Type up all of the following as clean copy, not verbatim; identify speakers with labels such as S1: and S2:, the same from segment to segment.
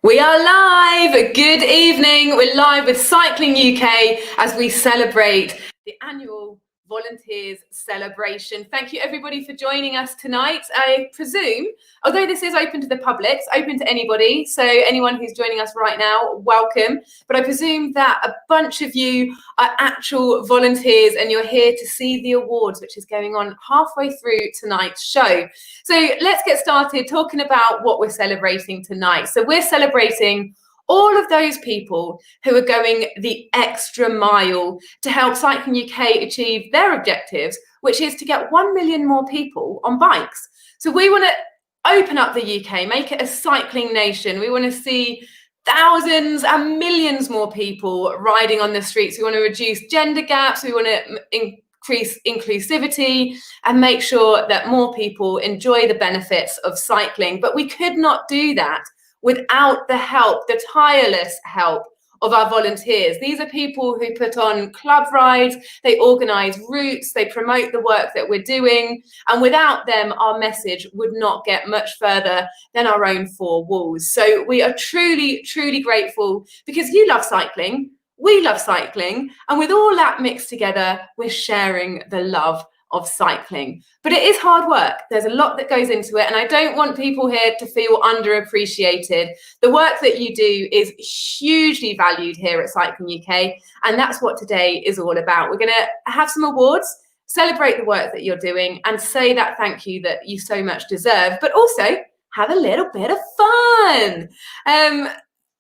S1: We are live. Good evening. We're live with Cycling UK as we celebrate the annual Volunteers Celebration. Thank you everybody for joining us tonight. I presume, although this is open to the public, it's open to anybody, so anyone who's joining us right now, welcome. But I presume that a bunch of you are actual volunteers and you're here to see the awards, which is going on halfway through tonight's show. So let's get started talking about what we're celebrating tonight. So we're celebrating all of those people who are going the extra mile to help Cycling UK achieve their objectives, which is to get 1 million more people on bikes. So we want to open up the UK, make it a cycling nation. We want to see thousands and millions more people riding on the streets. We want to reduce gender gaps. We want to increase inclusivity and make sure that more people enjoy the benefits of cycling. But we could not do that without the help, the tireless help of our volunteers. These are people who put on club rides, they organise routes, they promote the work that we're doing, and without them, our message would not get much further than our own four walls. So we are truly, truly grateful because you love cycling, we love cycling, and with all that mixed together, we're sharing the love of cycling. But it is hard work. There's a lot that goes into it, and I don't want people here to feel underappreciated. The work that you do is hugely valued here at Cycling UK, and that's what today is all about. We're going to have some awards, celebrate the work that you're doing, and say that thank you that you so much deserve, but also have a little bit of fun.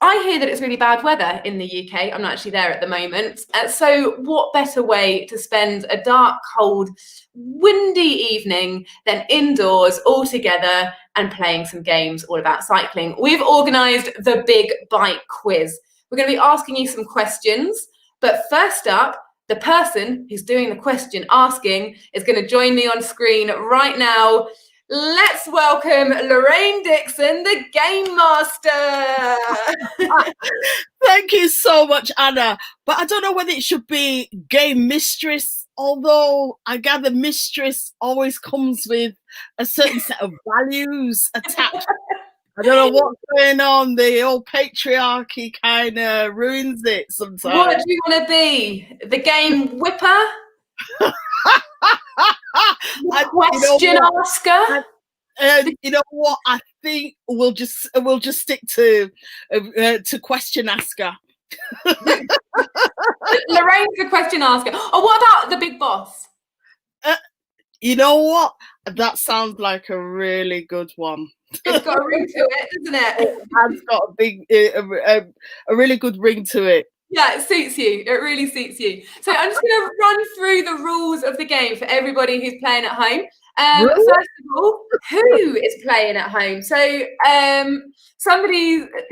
S1: I hear that it's really bad weather in the UK. I'm not actually there at the moment. So what better way to spend a dark, cold, windy evening than indoors all together and playing some games all about cycling? We've organised the Big Bike Quiz. We're going to be asking you some questions. But first up, the person who's doing the question asking is going to join me on screen right now. Let's welcome Lorraine Dixon, the Game Master.
S2: Thank you so much, Anna. But I don't know whether it should be Game Mistress, although I gather mistress always comes with a certain set of values attached. I don't know what's going on. The old patriarchy kind of ruins it sometimes.
S1: What do you want to be? The Game Whipper? Question asker.
S2: You know what? I think we'll just stick to question asker.
S1: Lorraine's the question asker. Oh, what about the big boss?
S2: You know what? That sounds like a really good one.
S1: It's got a ring to it, doesn't it?
S2: It has got a really good ring to it.
S1: Yeah, it suits you. It really suits you. So I'm just going to run through the rules of the game for everybody who's playing at home. First of all, who is playing at home? So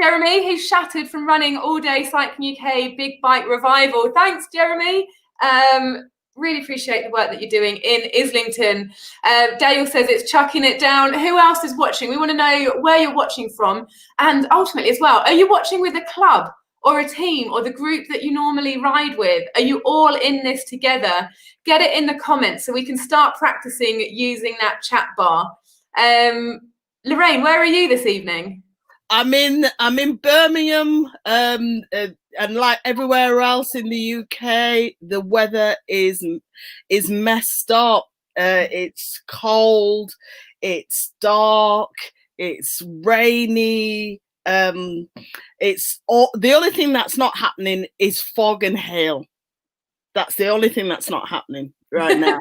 S1: Jeremy, who's shattered from running all day Cycling UK Big Bike Revival. Thanks, Jeremy. Really appreciate the work that you're doing in Islington. Dale says it's chucking it down. Who else is watching? We want to know where you're watching from. And ultimately as well, are you watching with a club or a team or the group that you normally ride with? Are you all in this together? Get it in the comments so we can start practicing using that chat bar. Lorraine, where are you this evening?
S2: I'm in Birmingham, and like everywhere else in the UK, the weather is messed up. It's cold, it's dark, it's rainy. It's all, the only thing that's not happening is fog and hail. That's the only thing that's not happening right now.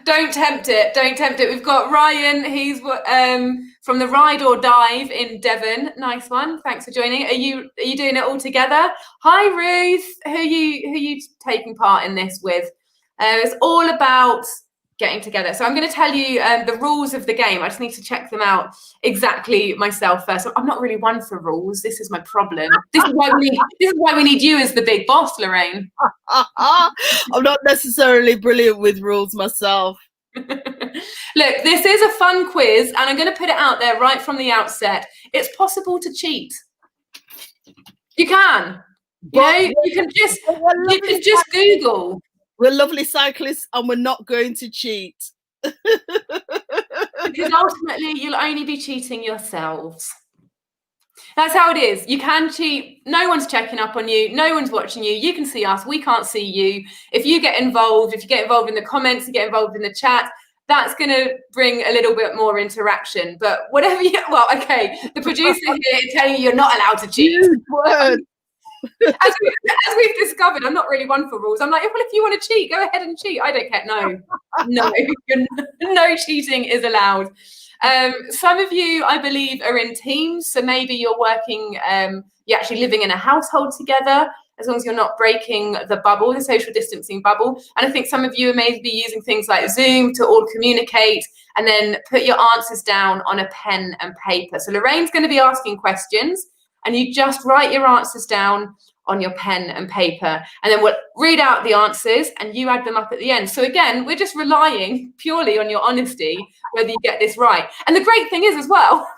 S1: Don't tempt it. Don't tempt it. We've got Ryan. He's from the Ride or Dive in Devon. Nice one. Thanks for joining. Are you doing it all together? Hi, Ruth. Who are you taking part in this with? It's all about getting together. So I'm going to tell you the rules of the game. I just need to check them out exactly myself first. I'm not really one for rules. This is my problem. This is why we need you as the big boss, Lorraine.
S2: I'm not necessarily brilliant with rules myself.
S1: Look, this is a fun quiz, and I'm going to put it out there right from the outset. It's possible to cheat. You can. You can just Google.
S2: We're lovely cyclists and we're not going to cheat.
S1: Because ultimately you'll only be cheating yourselves. That's how it is. You can cheat. No one's checking up on you. No one's watching you. You can see us. We can't see you. If you get involved in the comments, you get involved in the chat, that's going to bring a little bit more interaction. But whatever you, well, okay, the producer here is telling you you're not allowed to cheat. As we've discovered, I'm not really one for rules. I'm like, well, if you want to cheat, go ahead and cheat. I don't care. No, no cheating is allowed. Some of you, I believe, are in teams. So maybe you're working, you're actually living in a household together, as long as you're not breaking the bubble, the social distancing bubble. And I think some of you may be using things like Zoom to all communicate and then put your answers down on a pen and paper. So Lorraine's going to be asking questions, and you just write your answers down on your pen and paper, and then we'll read out the answers and you add them up at the end. So again, we're just relying purely on your honesty, whether you get this right. And the great thing is as well,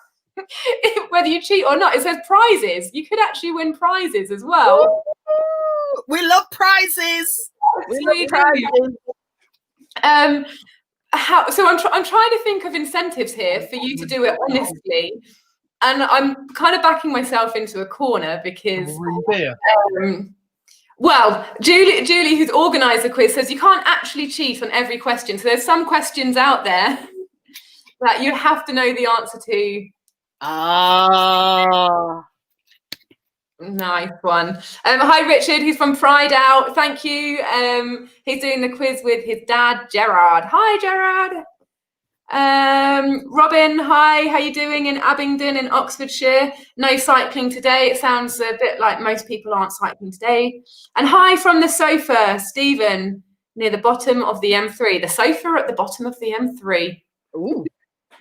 S1: whether you cheat or not, it says prizes. You could actually win prizes as well.
S2: Ooh, we love prizes.
S1: So I'm trying to think of incentives here for you to do it honestly. And I'm kind of backing myself into a corner because, well, Julie, who's organised the quiz, says you can't actually cheat on every question. So there's some questions out there that you have to know the answer to. Nice one. Hi, Richard. He's from Fried Out. Thank you. He's doing the quiz with his dad, Gerard. Hi, Gerard. Robin, hi, how you doing in Abingdon in Oxfordshire? No cycling today. It sounds a bit like most people aren't cycling today. And hi from the sofa, Stephen, near the bottom of the M3. The sofa at the bottom of the M3.
S2: Ooh.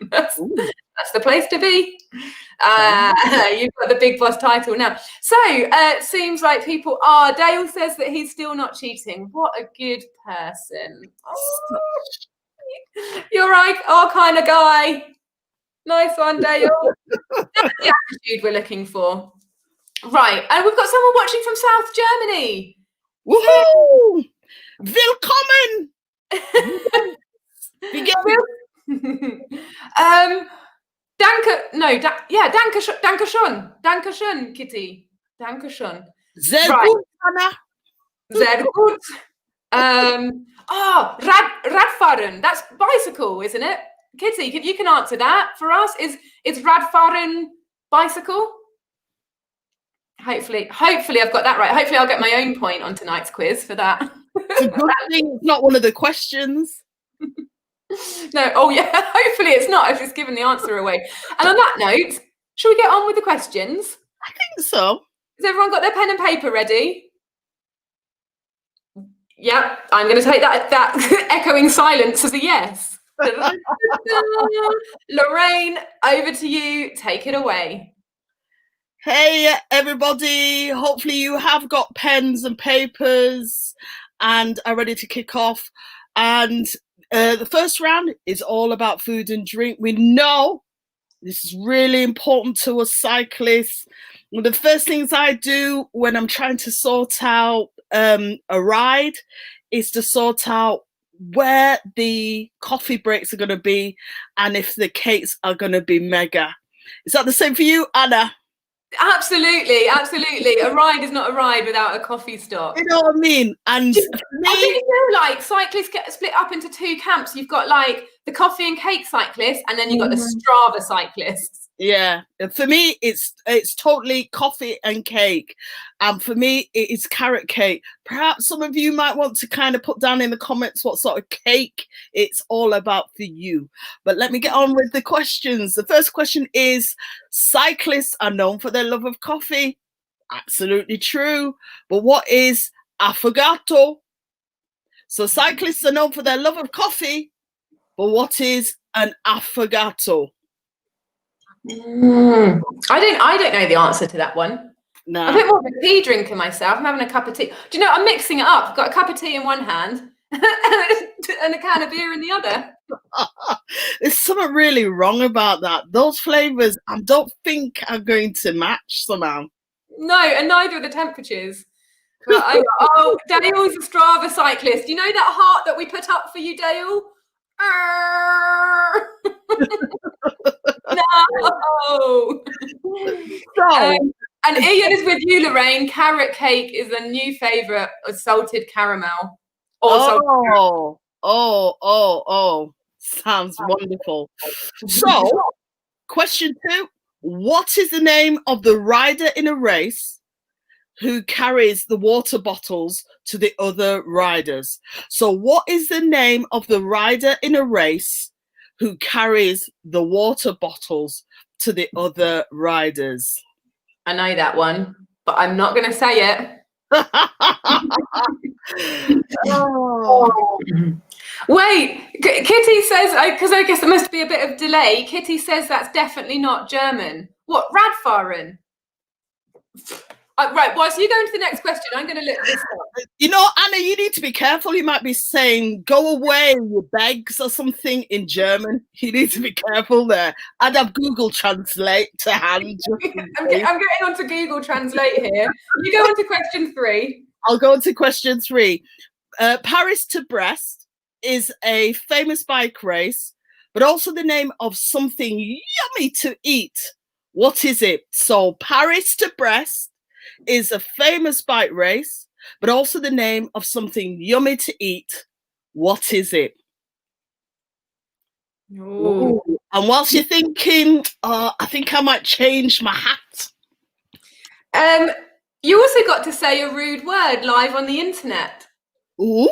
S1: That's the place to be. You've got the big boss title now. So it seems like people are. Dale says that he's still not cheating. What a good person. Oh. You're right, our kind of guy. Nice one, Dale. That's the attitude we're looking for. Right, and we've got someone watching from South Germany.
S2: Woohoo! Willkommen!
S1: Danke schön, Kitty. Danke schön.
S2: Sehr gut, Anna.
S1: Sehr gut. Radfahren. That's bicycle, isn't it? Kitty, you can answer that for us. Is Radfahren bicycle? Hopefully I've got that right. Hopefully I'll get my own point on tonight's quiz for that.
S2: It's a good thing it's not one of the questions.
S1: No, oh yeah, hopefully it's not. I've just given the answer away. And on that note, shall we get on with the questions?
S2: I think so.
S1: Has everyone got their pen and paper ready? Yeah, I'm going to take that echoing silence as a yes. Lorraine, over to you. Take it away.
S2: Hey, everybody. Hopefully you have got pens and papers and are ready to kick off. And the first round is all about food and drink. We know this is really important to us cyclists. One of the first things I do when I'm trying to sort out a ride is to sort out where the coffee breaks are going to be and if the cakes are going to be mega. Is that the same for you, Anna?
S1: Absolutely. A ride is not a ride without a coffee stop.
S2: You know what I mean? And
S1: I think you know, like cyclists get split up into two camps. You've got like the coffee and cake cyclists, and then you've got the Strava cyclists.
S2: Yeah, for me, it's totally coffee and cake. And for me, it is carrot cake. Perhaps some of you might want to kind of put down in the comments what sort of cake it's all about for you. But let me get on with the questions. The first question is, cyclists are known for their love of coffee. Absolutely true. But what is affogato? So cyclists are known for their love of coffee, but what is an affogato?
S1: I don't know the answer to that one.
S2: No.
S1: I'm a bit more of a tea drinker myself. I'm having a cup of tea. Do you know, I'm mixing it up. I've got a cup of tea in one hand and a can of beer in the other.
S2: There's something really wrong about that. Those flavours I don't think are going to match somehow.
S1: No, and neither are the temperatures. But Dale's a Strava cyclist. You know that heart that we put up for you, Dale? No.
S2: So,
S1: and Ian is with you, Lorraine. Carrot cake is a new favourite of salted caramel.
S2: Oh, sounds wonderful. So, question 2, what is the name of the rider in a race who carries the water bottles to the other riders? So what is the name of the rider in a race who carries the water bottles to the other riders?
S1: I know that one, but I'm not going to say it.
S2: Oh.
S1: Wait, Kitty says, because I guess there must be a bit of delay. Kitty says that's definitely not German. What, Radfahren? Right, whilst you go into the next question, I'm going to look this up.
S2: You know, Anna, you need to be careful. You might be saying, go away, you begs, or something in German. You need to be careful there. I'd have Google Translate to hand.
S1: I'm getting onto Google Translate here. You go on to question 3.
S2: I'll go on to question 3. Paris to Brest is a famous bike race, but also the name of something yummy to eat. What is it? So Paris to Brest is a famous bike race, but also the name of something yummy to eat. What is it? Ooh. And whilst you're thinking, I think I might change my hat.
S1: You also got to say a rude word live on the internet.
S2: Ooh.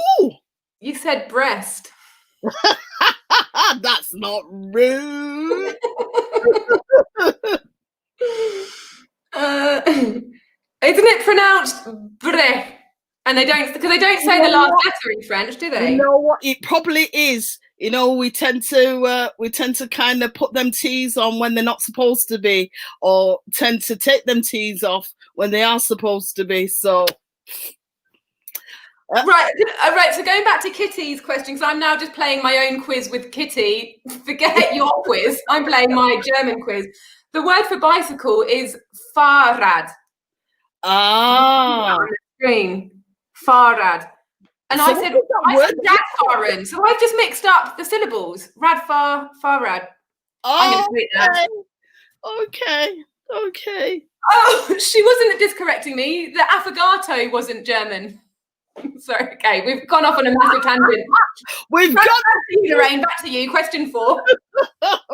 S1: You said breast.
S2: That's not rude.
S1: Isn't it pronounced bre? And they don't, because they don't say the last letter in French, do they?
S2: You know what? It probably is. You know, we tend to kind of put them T's on when they're not supposed to be, or tend to take them T's off when they are supposed to be. So,
S1: right. So going back to Kitty's question, because I'm now just playing my own quiz with Kitty. Forget your quiz. I'm playing my German quiz. The word for bicycle is Fahrrad.
S2: Ah.
S1: On the screen. Fahrrad. And so I said Radfahren. So I've just mixed up the syllables. Radfar, Fahrrad.
S2: Oh, okay.
S1: Oh, she wasn't discorrecting me. The affogato wasn't German. Sorry, okay, we've gone off on a massive tangent. Lorraine, back to you. Question 4.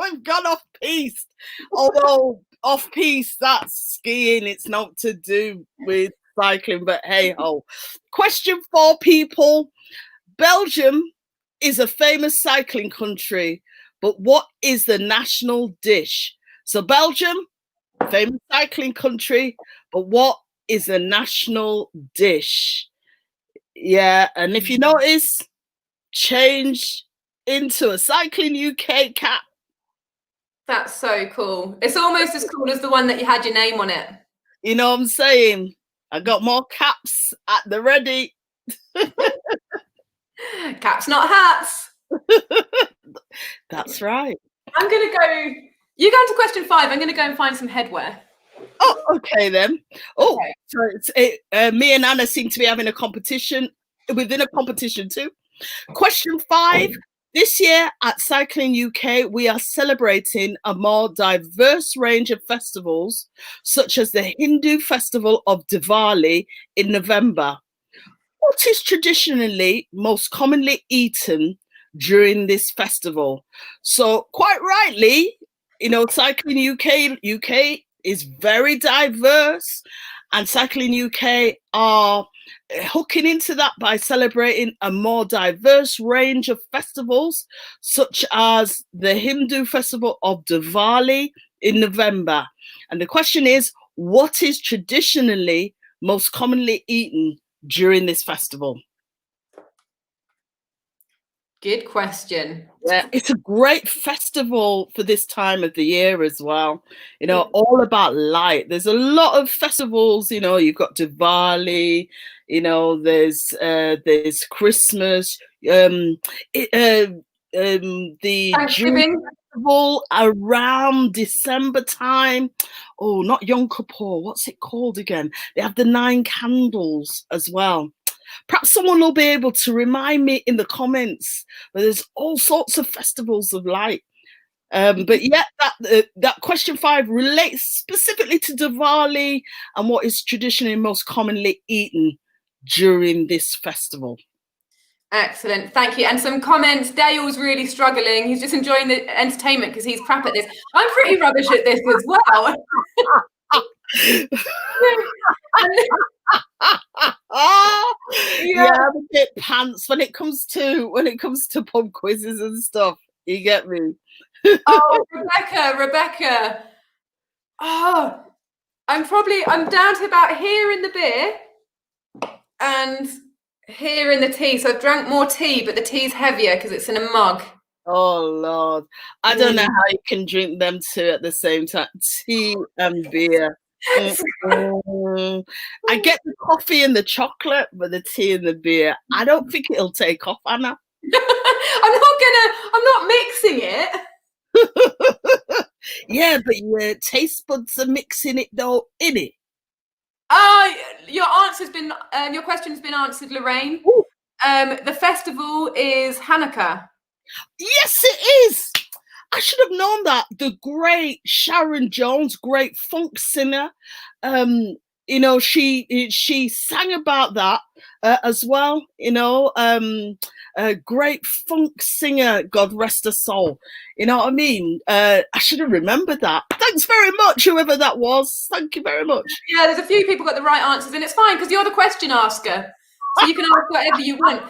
S2: We've gone off piste. Although off piste, that's skiing. It's not to do with cycling, but hey ho. Question 4, people. Belgium is a famous cycling country, but what is the national dish? So Belgium, famous cycling country, but what is the national dish? Yeah, and if you notice, change into a Cycling UK cap.
S1: That's so cool. It's almost as cool as the one that you had your name on it.
S2: You know what I'm saying? I got more caps at the ready.
S1: Caps, not hats.
S2: That's right.
S1: I'm going to go. You go on to question 5. I'm going to go and find some headwear.
S2: Oh, okay then. Oh,
S1: okay.
S2: So me and Anna seem to be having a competition within a competition too. Question 5. This year at Cycling UK, we are celebrating a more diverse range of festivals, such as the Hindu festival of Diwali in November. What is traditionally most commonly eaten during this festival? So quite rightly, you know, Cycling UK is very diverse, and Cycling UK are hooking into that by celebrating a more diverse range of festivals, such as the Hindu festival of Diwali in November. And the question is, what is traditionally most commonly eaten during this festival?
S1: Good question.
S2: Yeah, it's a great festival for this time of the year as well. You know, all about light. There's a lot of festivals, you know, you've got Diwali, you know, there's Christmas, the
S1: Thanksgiving
S2: festival around December time. Oh, not Yom Kippur, what's it called again? They have the 9 candles as well. Perhaps someone will be able to remind me in the comments. But there's all sorts of festivals of light. But yeah, that question 5 relates specifically to Diwali and what is traditionally most commonly eaten during this festival.
S1: Excellent, thank you. And some comments. Dale's really struggling. He's just enjoying the entertainment because he's crap at this. I'm pretty rubbish at this as well.
S2: Yeah, I'm a bit pants when it comes to pub quizzes and stuff. You get me?
S1: Oh, Rebecca. Oh, I'm down to about here in the beer and here in the tea. So I've drank more tea, but the tea's heavier because it's in a mug.
S2: Oh Lord, I don't know how you can drink them two at the same time, tea and beer. I get the coffee and the chocolate, but the tea and the beer, I don't think it'll take off, Anna.
S1: I'm not mixing it.
S2: Yeah, but your taste buds are mixing it though, innit?
S1: Your question's been answered, Lorraine. The festival is Hanukkah.
S2: Yes, it is. I should have known that. The great Sharon Jones, great funk singer, you know, she sang about that as well. You know, a great funk singer. God rest her soul. You know what I mean? I should have remembered that. Thanks very much, whoever that was. Thank you very much.
S1: Yeah, there's a few people got the right answers, and it's fine because you're the question asker. So you can ask whatever you want.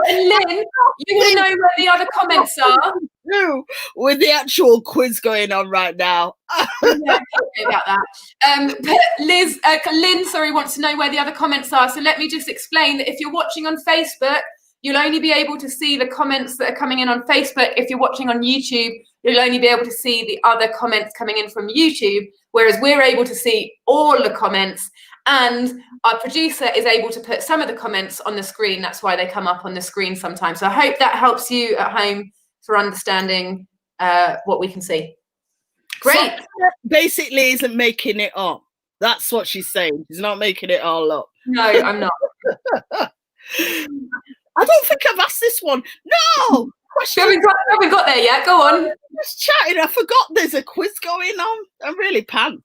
S1: And Lynn, you want to know where the other comments are?
S2: No, with the actual quiz going on right now.
S1: Yeah, okay about that. But Lynn, wants to know where the other comments are. So let me just explain that if you're watching on Facebook, you'll only be able to see the comments that are coming in on Facebook. If you're watching on YouTube, you'll only be able to see the other comments coming in from YouTube, whereas we're able to see all the comments. And our producer is able to put some of the comments on the screen. That's why they come up on the screen sometimes. So I hope that helps you at home for understanding what we can see. Great.
S2: So basically isn't making it up. That's what she's saying. She's not making it all up.
S1: No, I'm not.
S2: I don't think I've asked this one. No.
S1: Haven't got there yet. Go on.
S2: Just chatting. I forgot there's a quiz going on. I'm really pants.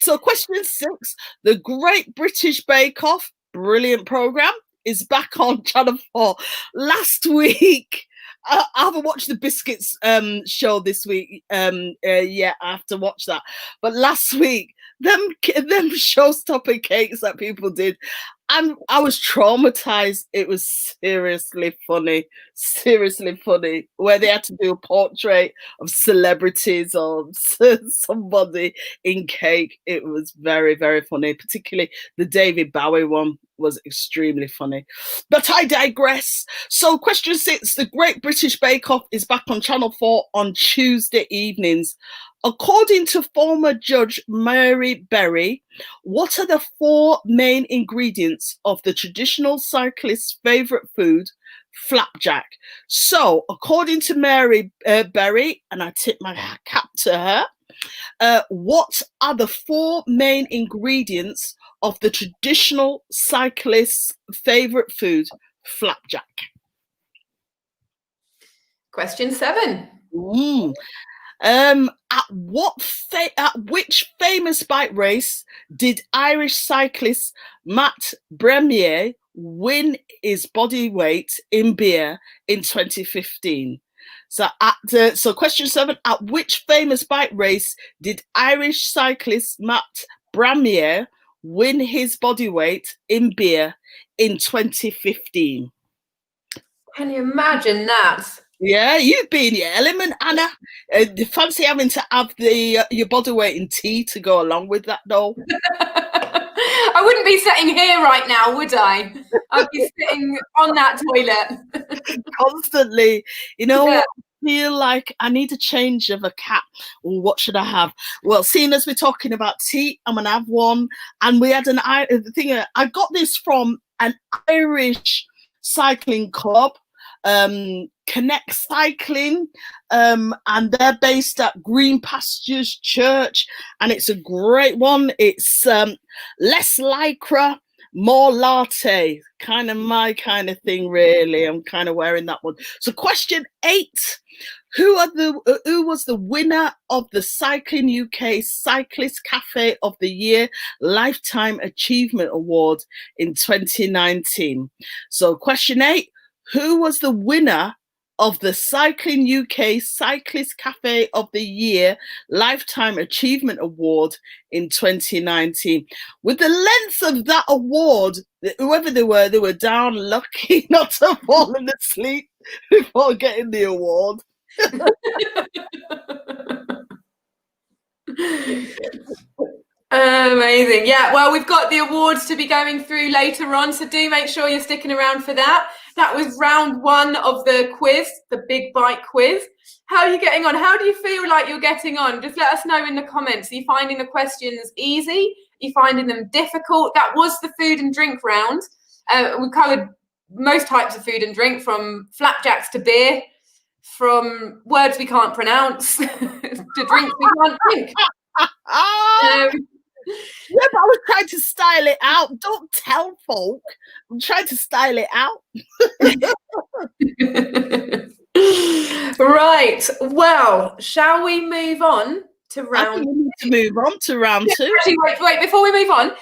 S2: So question 6, the Great British Bake Off, brilliant programme, is back on Channel 4. Last week, I haven't watched the Biscuits show this week. Yeah, I have to watch that. But last week, them showstopper cakes that people did, I was traumatized. It was seriously funny, where they had to do a portrait of celebrities or somebody in cake. It was very, very funny. Particularly the David Bowie one was extremely funny. But I digress. So question 6, the Great British Bake Off is back on Channel 4 on Tuesday evenings. According to former judge Mary Berry, what are the 4 main ingredients of the traditional cyclist's favourite food, flapjack? So, according to Mary Berry, and I tip my cap to her, what are the 4 main ingredients of the traditional cyclist's favourite food, flapjack?
S1: Question 7.
S2: At which famous bike race did Irish cyclist Matt Bremier win his body weight in beer in 2015? So question 7, at which famous bike race did Irish cyclist Matt Bremier win his body weight in beer in 2015?
S1: Can you imagine that?
S2: Yeah, you've been in your element, Anna. Fancy having to have your body weight in tea to go along with that, though.
S1: I wouldn't be sitting here right now, would I? I'd be sitting on that toilet
S2: constantly. You know, yeah. I feel like I need a change of a cap. Well, what should I have? Well, seeing as we're talking about tea, I'm gonna have one. And we had thing. I got this from an Irish cycling club. Connect Cycling, and they're based at Green Pastures Church, and it's a great one. It's less lycra, more latte, kind of my kind of thing, really. I'm kind of wearing that one. So question 8, who was the winner of the Cycling UK Cyclist Cafe of the Year Lifetime Achievement Award in 2019? So question 8, who was the winner of the Cycling UK Cyclist Cafe of the Year Lifetime Achievement Award in 2019? With the length of that award, whoever they were down lucky not to have fallen asleep before getting the award.
S1: Amazing. Yeah, well, we've got the awards to be going through later on, so do make sure you're sticking around for that. That was round 1 of the quiz, the big bike quiz. How are you getting on? How do you feel like you're getting on? Just let us know in the comments. Are you finding the questions easy? Are you finding them difficult? That was the food and drink round. We covered most types of food and drink, from flapjacks to beer, from words we can't pronounce to drinks we can't drink.
S2: Yeah, but I was trying to style it out. Don't tell folk. I'm trying to style it out.
S1: Right. Well, shall we move on to round?
S2: We need to move on to round 2.
S1: Actually, wait. Before we move on,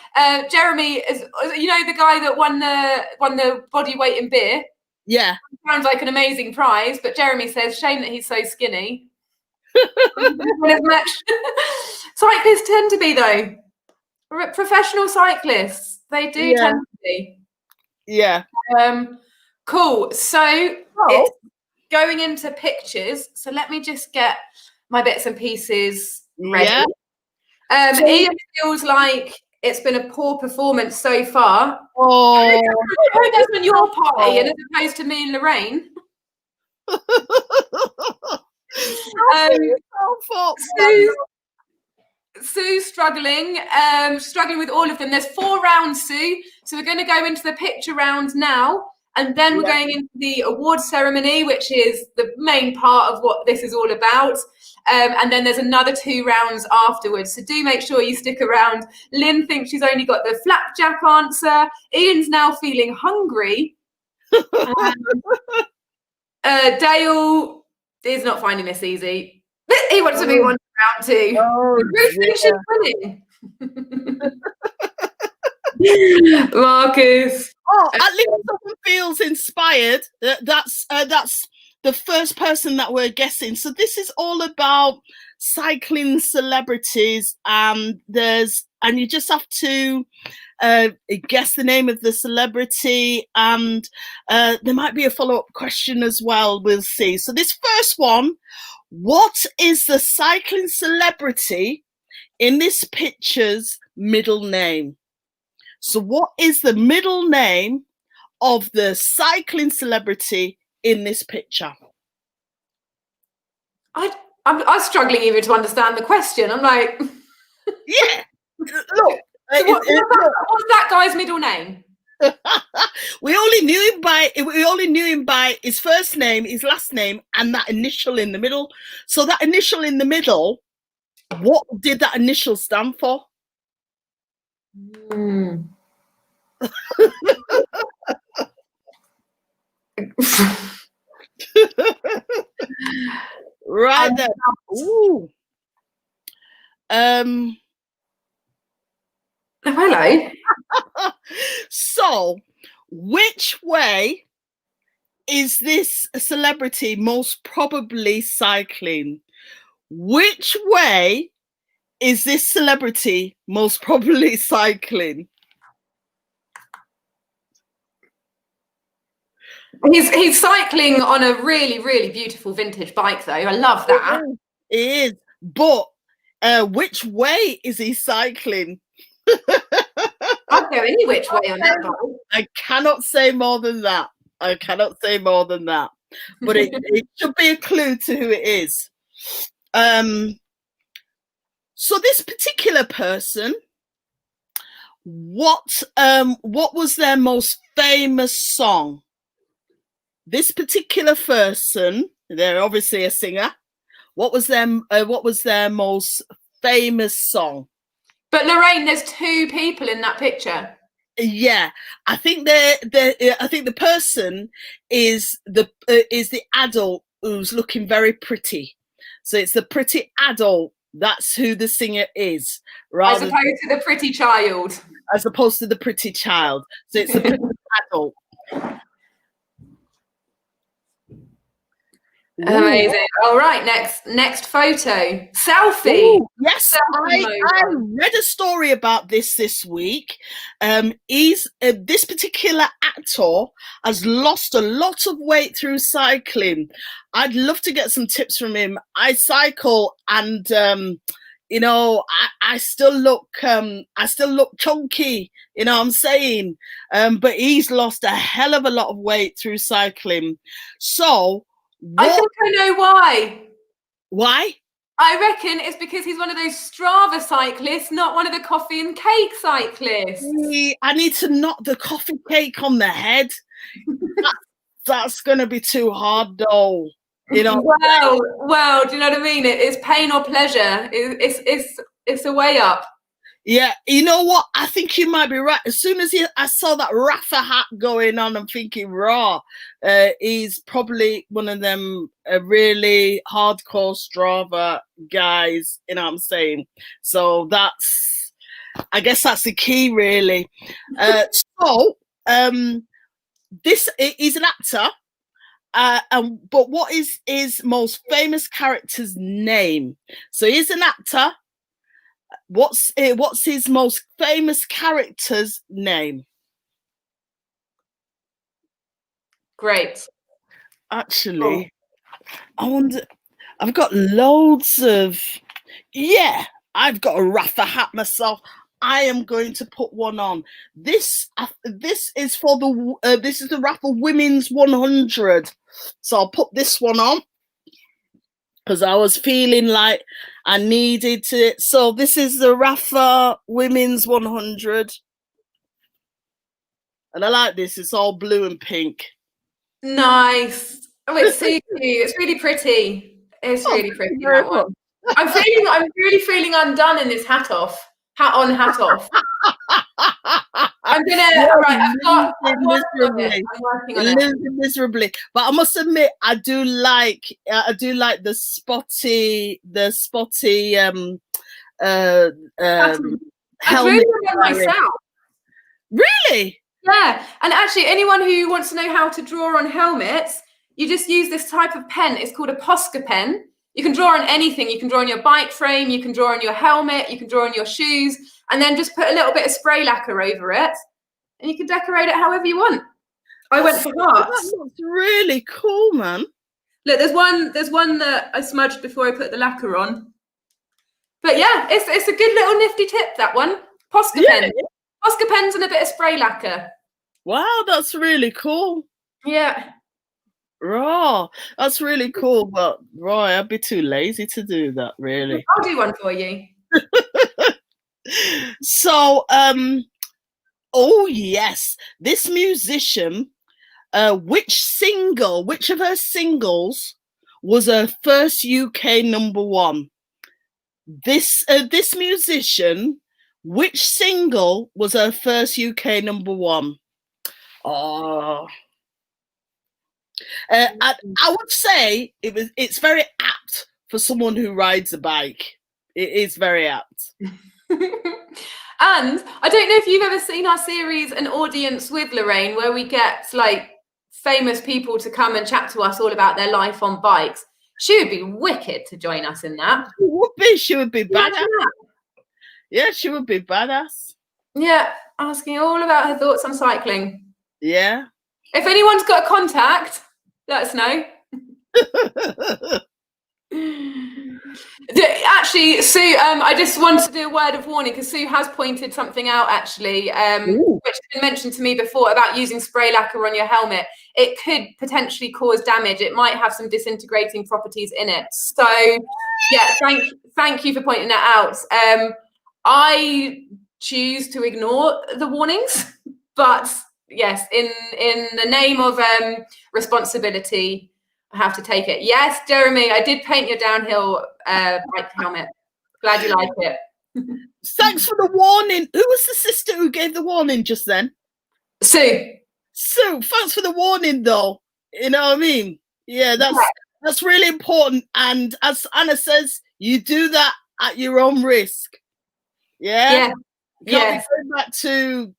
S1: Jeremy is, you know, the guy that won the body weight in beer.
S2: Yeah.
S1: Sounds like an amazing prize, but Jeremy says, shame that he's so skinny. Cyclists tend to be, though. Professional cyclists, they do tend to be.
S2: Yeah.
S1: Cool. So it's going into pictures. So let me just get my bits and pieces ready. Yeah. Ian feels like it's been a poor performance so far.
S2: Oh,
S1: who goes on your party, Ian, as opposed to me and Lorraine? Sue's struggling with all of them. There's 4 rounds, Sue. So we're going to go into the picture round now, and then we're going into the award ceremony, which is the main part of what this is all about. And then there's another 2 rounds afterwards. So do make sure you stick around. Lynn thinks she's only got the flapjack answer. Ian's now feeling hungry. Dale is not finding this easy. He wants to move on to round 2.
S2: Oh,
S1: she's winning. Marcus.
S2: Oh, at least someone feels inspired. That's the first person that we're guessing. So this is all about cycling celebrities, and you just have to guess the name of the celebrity, and there might be a follow-up question as well. We'll see. So this first one, what is the cycling celebrity in this picture's middle name? So what is the middle name of the cycling celebrity in this picture?
S1: I'm struggling even to understand the question. I'm like,
S2: yeah. Look,
S1: what's that guy's middle name?
S2: We only knew him by his first name, his last name, and that initial in the middle. So that initial in the middle, what did that initial stand for? Right then. Ooh.
S1: Hello.
S2: So, which way is this celebrity most probably cycling? Which way is this celebrity most probably cycling?
S1: He's cycling on a really, really beautiful vintage bike, though. I love that.
S2: It is. But which way is he cycling?
S1: I'd go any which way on that bike.
S2: I cannot say more than that. But it should be a clue to who it is. So this particular person, what was their most famous song? This particular person, they're obviously a singer. What was their most famous song?
S1: But Lorraine, there's 2 people in that picture.
S2: Yeah, I think I think the person is the adult who's looking very pretty. So it's the pretty adult. That's who the singer is,
S1: As opposed to the pretty child.
S2: As opposed to the pretty child. So it's the pretty adult.
S1: Amazing. All right, next photo. Selfie.
S2: Ooh, yes, I read a story about this week. This particular actor has lost a lot of weight through cycling. I'd love to get some tips from him. I cycle, and you know, I still look chunky. You know what I'm saying? But he's lost a hell of a lot of weight through cycling. So.
S1: I think I know why.
S2: Why?
S1: I reckon it's because he's one of those Strava cyclists, not one of the coffee and cake cyclists.
S2: I need to knock the coffee cake on the head. That's going to be too hard, though. You know.
S1: Well, do you know what I mean? It's pain or pleasure. It's a way up.
S2: Yeah, you know what? I think you might be right. As soon as I saw that Rafa hat going on, I'm thinking, raw. He's probably one of them really hardcore Strava guys. You know what I'm saying? So I guess that's the key, really. This is an actor. But what is his most famous character's name? So he's an actor. What's his most famous character's name?
S1: Great.
S2: Actually, I wonder. I've got loads of. Yeah, I've got a Rafa hat myself. I am going to put one on. This is for the. This is the Rafa Women's 100. So I'll put this one on, because I was feeling like I needed to. So this is the Rafa Women's 100. And I like this. It's all blue and pink.
S1: Nice. Oh, it's so cute. It's really pretty. It's really pretty, that one. I'm really feeling undone in this hat off. Hat on, hat off. I'm working on it.
S2: Miserably, but I must admit, I do like the spotty helmet.
S1: Myself.
S2: Really?
S1: Yeah, and actually, anyone who wants to know how to draw on helmets, you just use this type of pen. It's called a Posca pen. You can draw on anything. You can draw on your bike frame. You can draw on your helmet. You can draw on your shoes, and then just put a little bit of spray lacquer over it, and you can decorate it however you want. I went for hearts.
S2: That looks really cool, man.
S1: Look, there's one that I smudged before I put the lacquer on. But yeah, it's a good little nifty tip, that one. Posca pen. Posca pens and a bit of spray lacquer.
S2: Wow, that's really cool.
S1: Yeah.
S2: Raw, that's really cool, but Roy, I'd be too lazy to do that, really.
S1: I'll do one for you.
S2: So, oh yes, this musician, which of her singles was her first UK #1? This musician, which single was her first UK #1? Oh. I would say it's very apt for someone who rides a bike. It is very apt.
S1: And I don't know if you've ever seen our series An Audience with Lorraine, where we get like famous people to come and chat to us all about their life on bikes. She would be wicked to join us in that.
S2: She would be badass. Yeah, she would be badass.
S1: Yeah, asking all about her thoughts on cycling.
S2: Yeah.
S1: If anyone's got a contact, let us know. Actually, Sue, I just wanted to do a word of warning, because Sue has pointed something out, actually, which has been mentioned to me before, about using spray lacquer on your helmet. It could potentially cause damage. It might have some disintegrating properties in it. So, yeah, thank you for pointing that out. I choose to ignore the warnings, but yes, in the name of responsibility, I have to take it. Yes, Jeremy, I did paint your downhill bike helmet. Glad you like it.
S2: Thanks for the warning. Who was the sister who gave the warning just then?
S1: Sue.
S2: Sue, thanks for the warning, though. You know what I mean? Yeah, that's really important. And as Anna says, you do that at your own risk. Yeah. Can't be going back to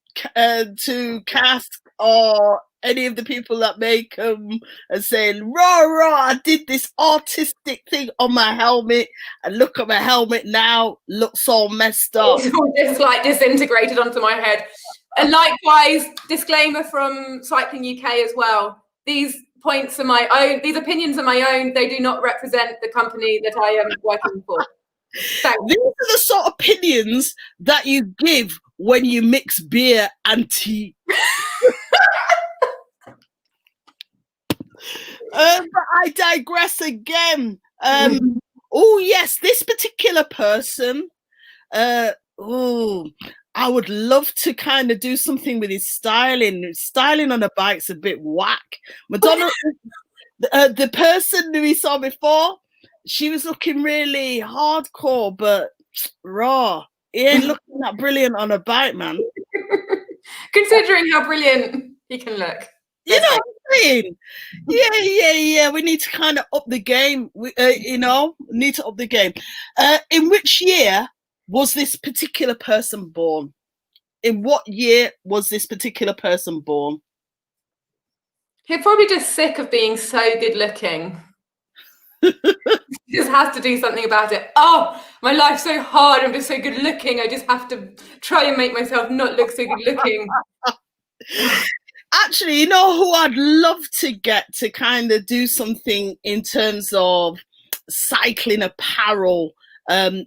S2: Cask or any of the people that make them and saying, rah, I did this artistic thing on my helmet, and look at my helmet now, looks all messed up.
S1: It's all just like disintegrated onto my head. And likewise, disclaimer from Cycling UK as well. These points are my own, these opinions are my own. They do not represent the company that I am working for. So,
S2: these are the sort of opinions that you give when you mix beer and tea. But I digress again. Oh yes, this particular person. I would love to kind of do something with his styling. Styling on a bike's a bit whack. Madonna, the person who we saw before, she was looking really hardcore, but raw. He ain't looking that brilliant on a bike, man.
S1: Considering how brilliant he can look.
S2: You know what I'm saying? Yeah. We need to kind of up the game. We, need to up the game. In which year was this particular person born? In what year was this particular person born?
S1: He's probably just sick of being so good looking. He just has to do something about it. Oh, my life's so hard. I'm just so good looking. I just have to try and make myself not look so good looking.
S2: Actually, you know who I'd love to get to kind of do something in terms of cycling apparel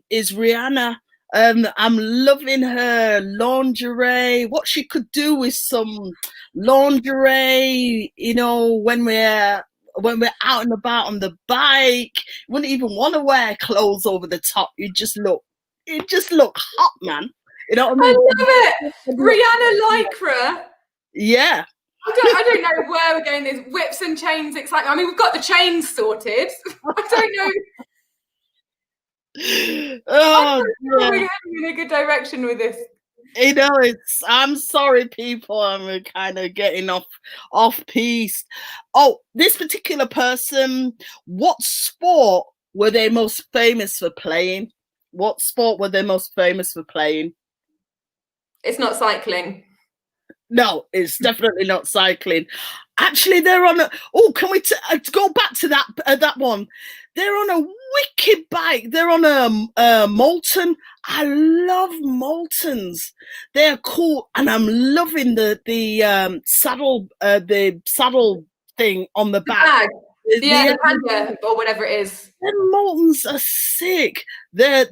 S2: is Rihanna. I'm loving her lingerie, what she could do with some lingerie, you know, when we're out and about on the bike. You wouldn't even want to wear clothes over the top. You just look hot, man. You know what I mean?
S1: I love it. Rihanna lycra.
S2: Yeah.
S1: I don't know where we're going. There's whips and chains. I mean, we've got the chains sorted. I don't know.
S2: Oh,
S1: we're heading in a good direction with this.
S2: You know, I'm sorry, people. I'm kind of getting off piece. Oh, this particular person, what sport were they most famous for playing? What sport were they most famous for playing?
S1: It's not cycling.
S2: No, it's definitely not cycling. Actually, they're on a. Oh, can we go back to that one? They're on a wicked bike. They're on a Molten. I love Moltens. They're cool, and I'm loving the saddle thing on the back.
S1: The panda or whatever it is.
S2: The Moltens are sick. They're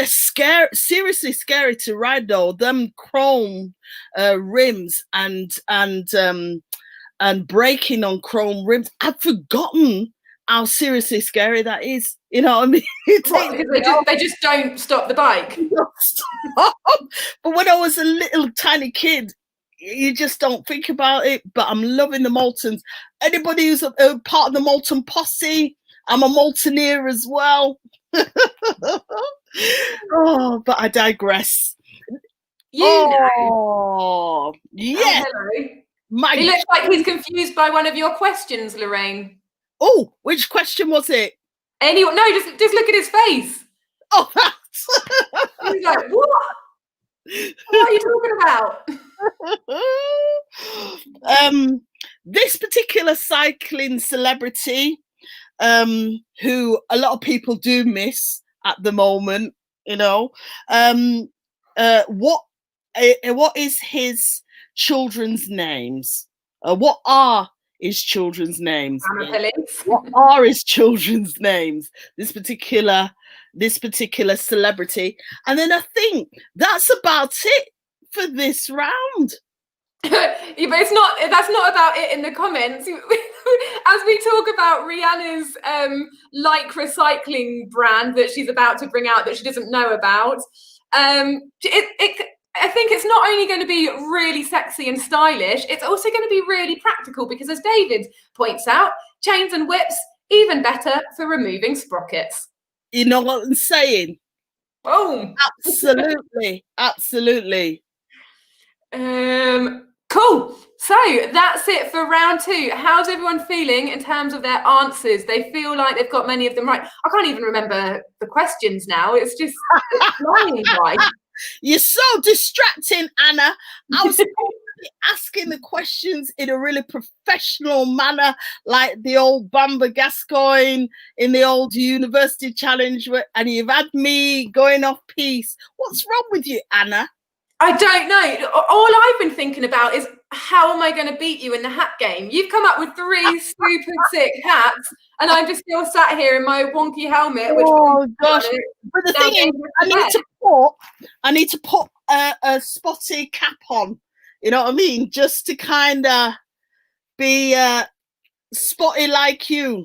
S2: scary, seriously scary to ride though. Them chrome rims and braking on chrome rims. I've forgotten how seriously scary that is. You know what I mean?
S1: They just don't stop the bike.
S2: Stop. But when I was a little tiny kid, you just don't think about it. But I'm loving the Moltens. Anybody who's a part of the Molten posse, I'm a Molteneer as well. Oh, but I digress.
S1: Oh,
S2: yes.
S1: Hello. He looks like he's confused by one of your questions, Lorraine.
S2: Oh, which question was it?
S1: No, just look at his face.
S2: Oh,
S1: he's like, what? What are you talking about?
S2: This particular cycling celebrity, who a lot of people do miss at the moment, you know, what is his children's names? What are his children's names? What are his children's names? This particular celebrity, and then I think that's about it for this round.
S1: Yeah, but that's not about it in the comments. As we talk about Rihanna's lycra cycling brand that she's about to bring out that she doesn't know about, I think it's not only going to be really sexy and stylish, it's also going to be really practical because, as David points out, chains and whips, even better for removing sprockets.
S2: You know what I'm saying?
S1: Boom.
S2: Absolutely. Absolutely.
S1: Cool. So that's it for round 2. How's everyone feeling in terms of their answers? They feel like they've got many of them right. I can't even remember the questions now. It's just flying by.
S2: You're so distracting, Anna. I was asking the questions in a really professional manner, like the old Bamba Gascoigne in the old university challenge, and you've had me going off piece. What's wrong with you, Anna?
S1: I don't know. All I've been thinking about is how am I going to beat you in the hat game? You've come up with 3 super sick hats, and I'm just still sat here in my wonky helmet. Which
S2: gosh! But the thing is, I need to put a spotty cap on. You know what I mean? Just to kind of be spotty like you.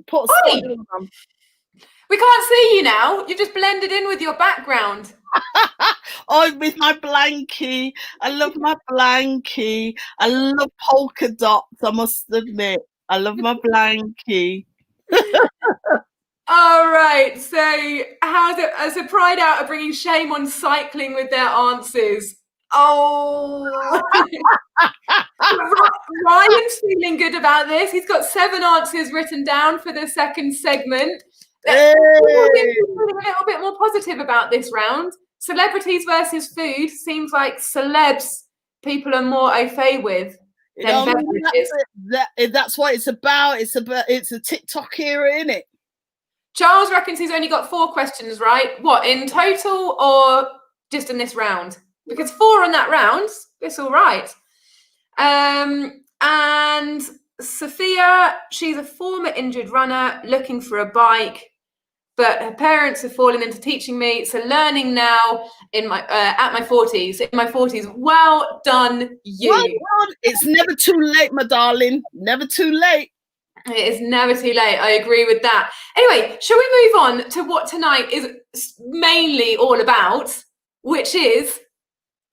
S2: Put spotty on.
S1: We can't see you now. You've just blended in with your background.
S2: Oh, with my blankie. I love my blankie. I love polka dots, I must admit. I love my blankie.
S1: All right. So how's it? As a pride out of bringing shame on cycling with their answers. Oh, Ryan's feeling good about this. He's got 7 answers written down for the second segment.
S2: Hey.
S1: Feeling a little bit more positive about this round. Celebrities versus food seems like celebs people are more au fait with than beverages.
S2: That's what it's about. It's a TikTok era, isn't it?
S1: Charles reckons he's only got 4 questions right. What, in total or just in this round? Because 4 on that round, it's all right. And Sophia, she's a former injured runner looking for a bike, but her parents have fallen into teaching me, so learning now in my at my 40s. In my 40s, well done, you.
S2: Well done. It's never too late, my darling. Never too late.
S1: It is never too late. I agree with that. Anyway, shall we move on to what tonight is mainly all about, which is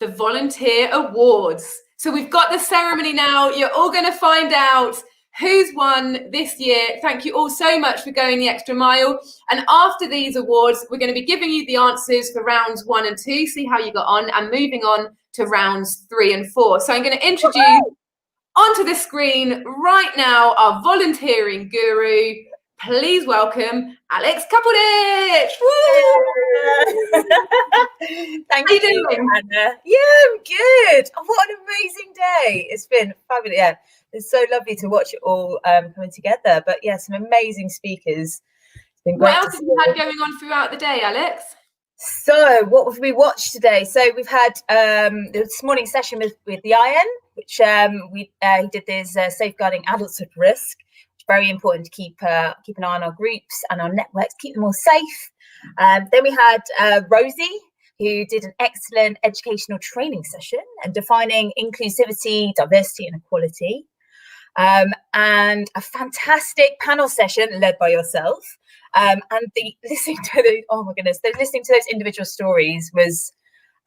S1: the Volunteer Awards. So we've got the ceremony now. You're all going to find out who's won this year. Thank you all so much for going the extra mile. And after these awards, we're going to be giving you the answers for rounds 1 and 2, see how you got on, and moving on to rounds 3 and 4. So I'm going to introduce onto the screen right now our volunteering guru. Please welcome Alex Cuppleditch.
S3: Thank you, Anna. Yeah, I'm good. Oh, what an amazing day. It's been fabulous. Yeah, it's so lovely to watch it all coming together. But yeah, some amazing speakers. It's been great.
S1: What else have you had going on throughout the day, Alex?
S3: So what have we watched today? So we've had this morning session with the IN, which he did this safeguarding adults at risk. Very important to keep an eye on our groups and our networks, keep them all safe. Then we had Rosie, who did an excellent educational training session and defining inclusivity, diversity and equality. And a fantastic panel session led by yourself. And listening to those individual stories was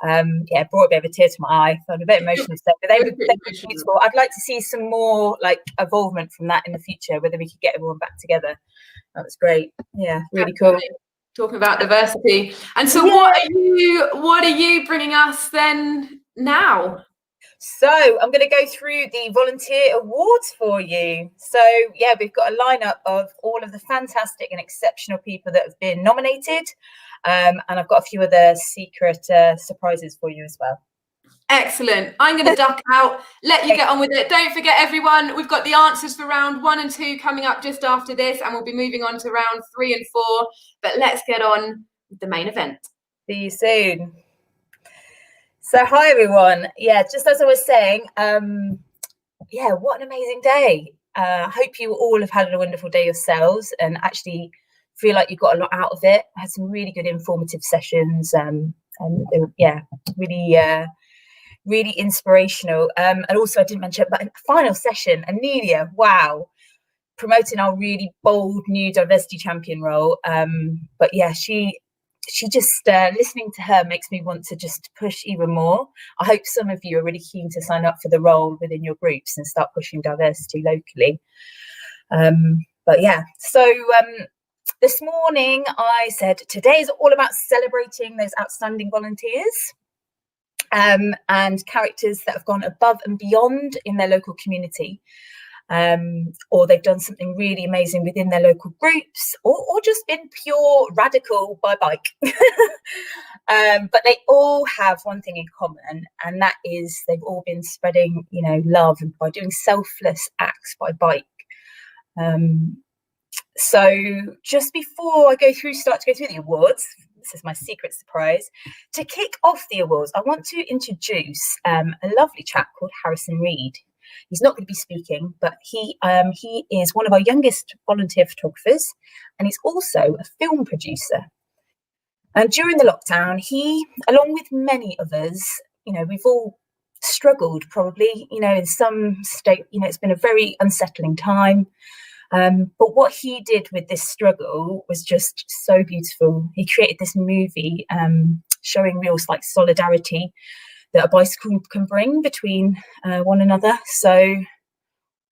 S3: brought a bit of a tear to my eye. Found a bit emotional stuff, but they were beautiful. I'd like to see some more involvement from that in the future, whether we could get everyone back together. That was great. Yeah, really cool.
S1: Talking about diversity. And so what are you bringing us then now?
S3: So I'm going to go through the volunteer awards for you. So yeah, we've got a lineup of all of the fantastic and exceptional people that have been nominated. And I've got a few other secret surprises for you as well.
S1: Excellent. I'm going to duck out, let you get on with it. Don't forget, everyone, we've got the answers for round 1 and 2 coming up just after this, and we'll be moving on to round 3 and 4. But let's get on with the main event.
S3: See you soon. So hi, everyone. Yeah, just as I was saying, what an amazing day. I hope you all have had a wonderful day yourselves and actually feel like you got a lot out of it. I had some really good informative sessions and they were, really inspirational. And also I didn't mention, but in the final session, Anelia, wow, promoting our really bold new diversity champion role. But yeah, she just, listening to her makes me want to just push even more. I hope some of you are really keen to sign up for the role within your groups and start pushing diversity locally. But yeah, so this morning I said today is all about celebrating those outstanding volunteers and characters that have gone above and beyond in their local community, or they've done something really amazing within their local groups, or just been pure radical by bike. But they all have one thing in common, and that is they've all been spreading, love by doing selfless acts by bike. So just before I start to go through the awards, this is my secret surprise, to kick off the awards, I want to introduce a lovely chap called Harrison Reed. He's not going to be speaking, but he is one of our youngest volunteer photographers, and he's also a film producer. And during the lockdown, he, along with many of us, we've all struggled probably, in some state, it's been a very unsettling time. But what he did with this struggle was just so beautiful. He created this movie showing real solidarity that a bicycle can bring between one another. So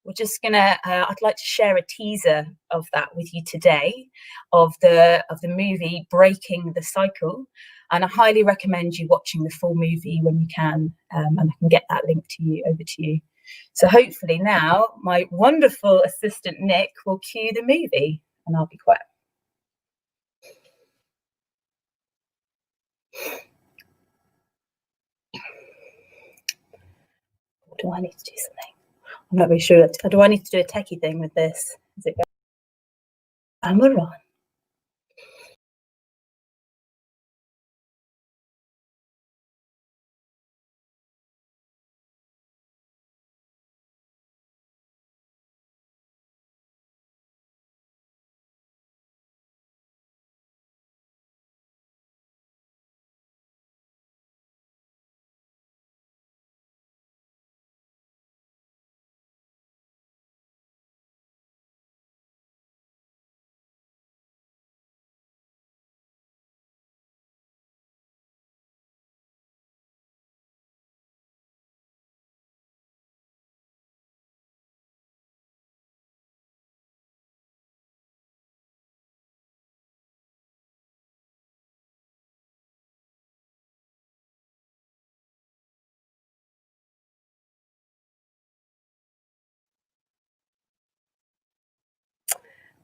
S3: we're just gonna, I'd like to share a teaser of that with you today, of the movie Breaking the Cycle. And I highly recommend you watching the full movie when you can, and I can get that link over to you. So hopefully now my wonderful assistant Nick will cue the movie, and I'll be quiet. Do I need to do something? I'm not really sure. Do I need to do a techie thing with this? Is it going? And we're on.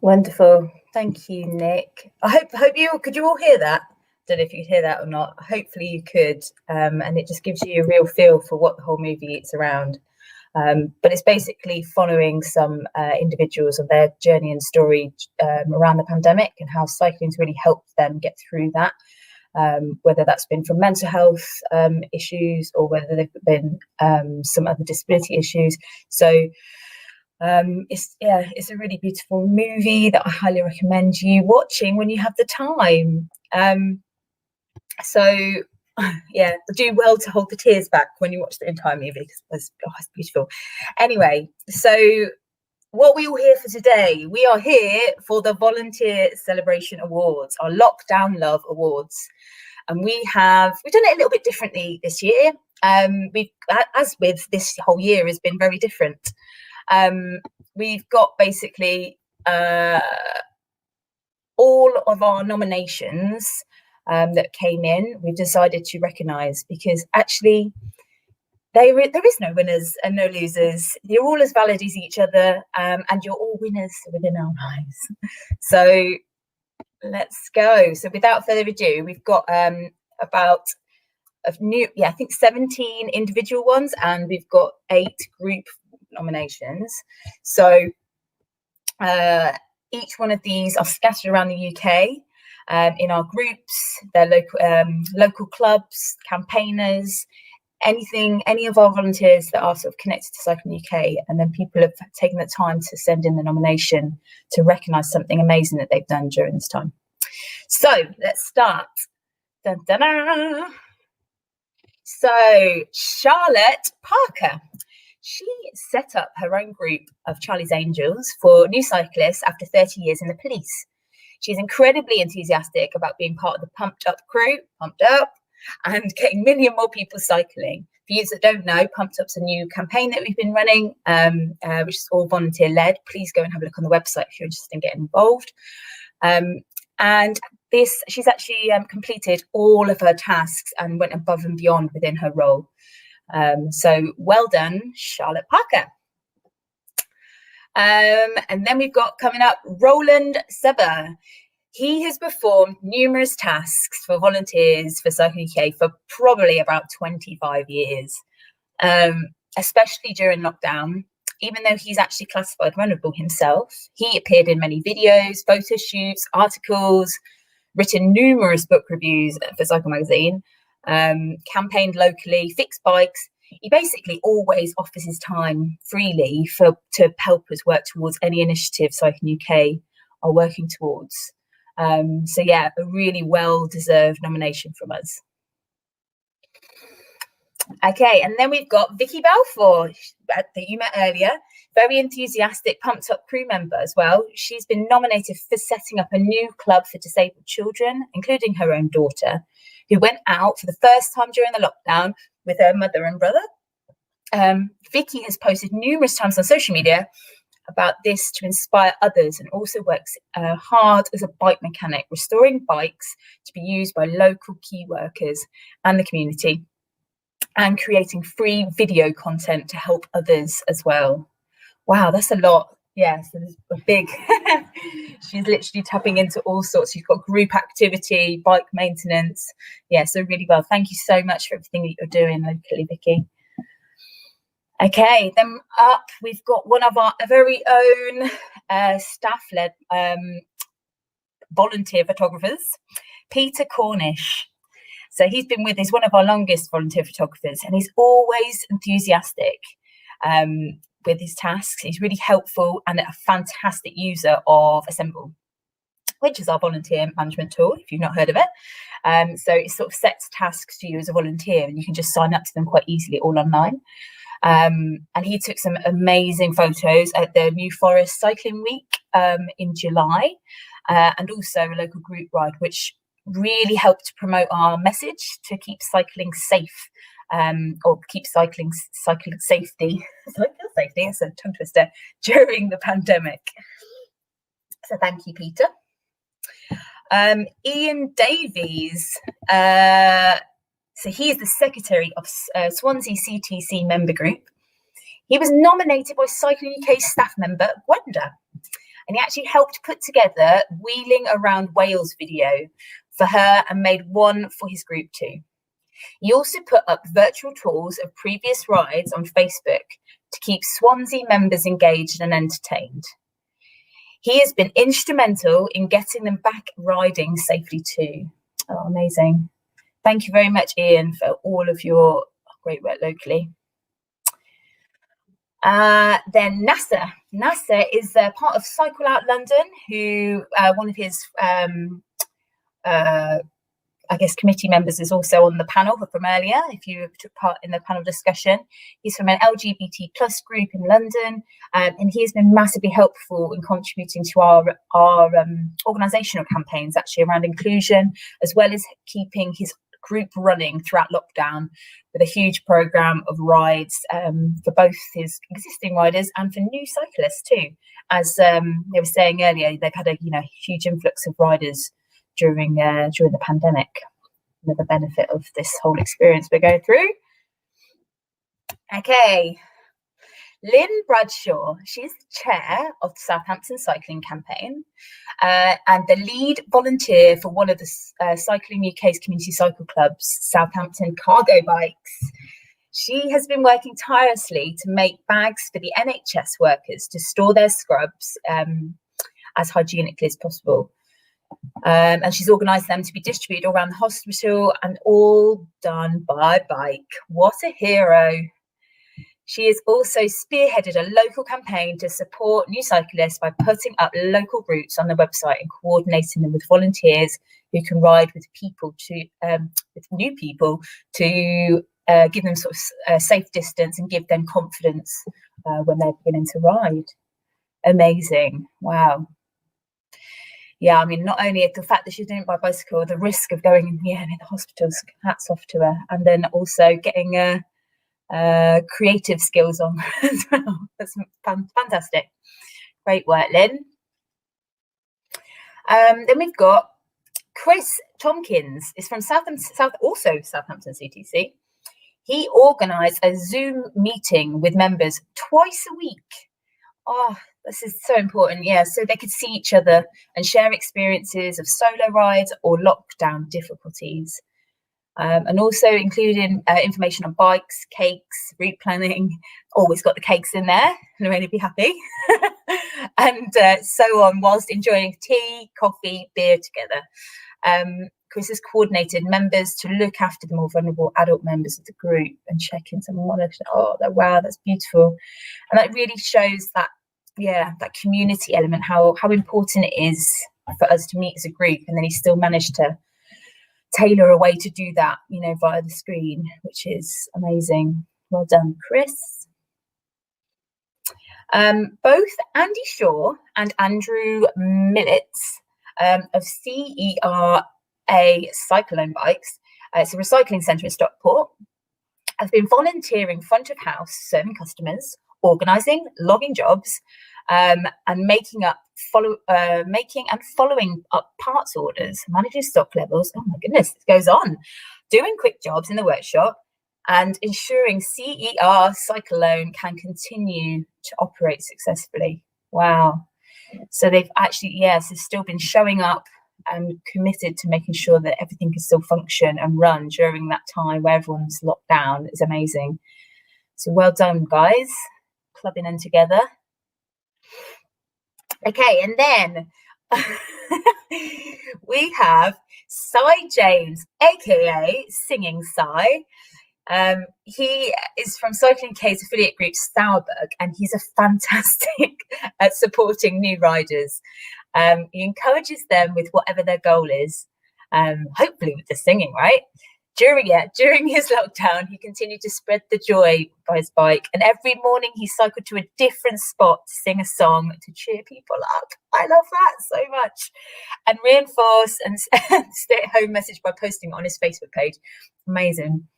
S3: Wonderful. Thank you, Nick. I hope could you all hear that? Don't know if you could hear that or not. Hopefully you could. And it just gives you a real feel for what the whole movie is around. But it's basically following some individuals on their journey and story around the pandemic, and how cycling's really helped them get through that. Whether that's been from mental health issues, or whether they've been some other disability issues. So it's a really beautiful movie that I highly recommend you watching when you have the time. So do well to hold the tears back when you watch the entire movie, because it's beautiful. Anyway, so what we all here for today? We are here for the Volunteer Celebration Awards, our Lockdown Love Awards. And we've done it a little bit differently this year. We've, as with this whole year, has been very different. We've got basically all of our nominations that came in, we've decided to recognise, because actually there is no winners and no losers. You're all as valid as each other, and you're all winners within our eyes. So let's go. So without further ado, we've got about I think 17 individual ones, and we've got 8 group nominations. So each one of these are scattered around the UK in our groups, their local clubs, campaigners, any of our volunteers that are sort of connected to Cycling UK, and then people have taken the time to send in the nomination to recognise something amazing that they've done during this time. So let's start. Dun, dun, dun. So Charlotte Parker, she set up her own group of Charlie's Angels for new cyclists after 30 years in the police. She's incredibly enthusiastic about being part of the Pumped Up crew, Pumped Up, and getting many more people cycling. For you that don't know, Pumped Up's a new campaign that we've been running, which is all volunteer led. Please go and have a look on the website if you're interested in getting involved. And she's actually completed all of her tasks and went above and beyond within her role. So well done, Charlotte Parker. And then we've got coming up Roland Seber. He has performed numerous tasks for volunteers for Cycling UK for probably about 25 years, especially during lockdown. Even though he's actually classified vulnerable himself, he appeared in many videos, photo shoots, articles, written numerous book reviews for Cycle Magazine, campaigned locally, fixed bikes. He basically always offers his time freely to help us work towards any initiative Cycling UK are working towards. So yeah, a really well-deserved nomination from us. Okay, and then we've got Vicky Balfour that you met earlier, very enthusiastic, pumped up crew member as well. She's been nominated for setting up a new club for disabled children, including her own daughter, who went out for the first time during the lockdown with her mother and brother. Vicky has posted numerous times on social media about this to inspire others, and also works hard as a bike mechanic, restoring bikes to be used by local key workers and the community, and creating free video content to help others as well. Wow, that's a lot. Yeah, so there's a big, she's literally tapping into all sorts. She's got group activity, bike maintenance. Yeah, so really well. Thank you so much for everything that you're doing locally, Vicky. Okay, then up we've got one of our very own staff-led volunteer photographers, Peter Cornish. So he's been with us, one of our longest volunteer photographers, and he's always enthusiastic with his tasks. He's really helpful and a fantastic user of Assemble, which is our volunteer management tool, if you've not heard of it. So it sort of sets tasks to you as a volunteer, and you can just sign up to them quite easily all online. And he took some amazing photos at the New Forest Cycling Week in July, and also a local group ride, which really helped to promote our message to keep cycling safe, or keep cycling safety, it's a tongue twister, during the pandemic. So thank you, Peter. Ian Davies, so he is the secretary of Swansea CTC member group. He was nominated by Cycling UK staff member Gwenda, and he actually helped put together Wheeling Around Wales video for her and made one for his group too. He also put up virtual tours of previous rides on Facebook to keep Swansea members engaged and entertained. He has been instrumental in getting them back riding safely too. Oh, amazing. Thank you very much, Ian, for all of your great work locally. Then Nasser. Nasser is part of Cycle Out London, who one of his, I guess, committee members is also on the panel from earlier, if you took part in the panel discussion. He's from an LGBT plus group in London, and he has been massively helpful in contributing to our organisational campaigns, actually, around inclusion, as well as keeping his group running throughout lockdown with a huge programme of rides for both his existing riders and for new cyclists too. As they were saying earlier, they've had a huge influx of riders during the pandemic. Another benefit of this whole experience we're going through. Okay, Lynn Bradshaw, she's the chair of the Southampton Cycling Campaign and the lead volunteer for one of the Cycling UK's community cycle clubs, Southampton Cargo Bikes. She has been working tirelessly to make bags for the NHS workers to store their scrubs as hygienically as possible. And she's organised them to be distributed all around the hospital, and all done by bike. What a hero. She has also spearheaded a local campaign to support new cyclists by putting up local routes on the website and coordinating them with volunteers who can ride with new people to give them sort of safe distance and give them confidence when they're beginning to ride. Amazing. Wow. Yeah, I mean, not only the fact that she's doing it by bicycle, the risk of going in the hospitals, hats off to her, and then also getting creative skills on as well. That's fantastic. Great work, Lynn. Then we've got Chris Tompkins, is from Southampton CTC. He organised a Zoom meeting with members twice a week. Oh, this is so important. Yeah, so they could see each other and share experiences of solo rides or lockdown difficulties. And also including information on bikes, cakes, route planning. Always got the cakes in there. Lorraine would be happy. And so on, whilst enjoying tea, coffee, beer together. Chris has coordinated members to look after the more vulnerable adult members of the group and check in some monitor. Oh, wow, that's beautiful. And that really shows that, yeah, that community element, how important it is for us to meet as a group. And then he still managed to tailor a way to do that, you know, via the screen, which is amazing. Well done, Chris. Both Andy Shaw and Andrew Millets of CERA Cyclone Bikes, it's a recycling centre in Stockport, have been volunteering front of house, serving customers, organising, logging jobs, and making and following up parts orders, managing stock levels. Oh my goodness, it goes on. Doing quick jobs in the workshop and ensuring CER Cyclone can continue to operate successfully. Wow. So they've actually, yes, they've still been showing up and committed to making sure that everything can still function and run during that time where everyone's locked down. Is amazing. So well done, guys, clubbing in together. Okay, and then we have Cy James, aka Singing Cy. He is from Cycling K's affiliate group Stauberg, and he's a fantastic at supporting new riders. He encourages them with whatever their goal is, hopefully with the singing, right? During his lockdown, he continued to spread the joy by his bike, and every morning he cycled to a different spot to sing a song to cheer people up. I love that so much. And reinforce and stay-at-home message by posting it on his Facebook page. Amazing.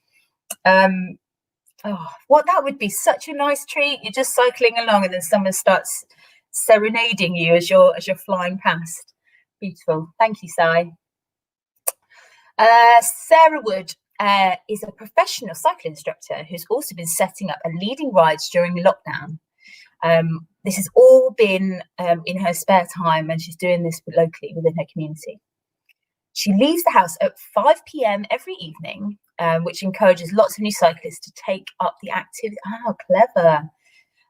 S3: What that would be such a nice treat. You're just cycling along and then someone starts serenading you as you're flying past. Beautiful. Thank you, Sai. Sarah Wood is a professional cycling instructor who's also been setting up and leading rides during lockdown. This has all been in her spare time, and she's doing this locally within her community. She leaves the house at 5 p.m. every evening, which encourages lots of new cyclists to take up the activity. Oh, clever.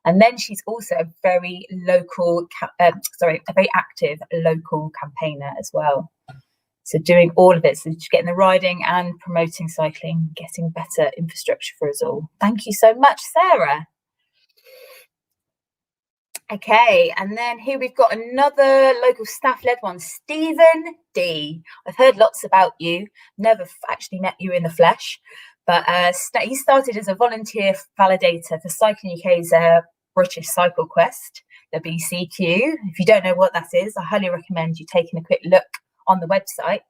S3: And then she's also a very active local campaigner as well. So doing all of it, so just getting the riding and promoting cycling, getting better infrastructure for us all. Thank you so much, Sarah. Okay, and then here we've got another local staff-led one, Stephen D. I've heard lots about you, never actually met you in the flesh, but he started as a volunteer validator for Cycling UK's British Cycle Quest, the BCQ. If you don't know what that is, I highly recommend you taking a quick look on the website.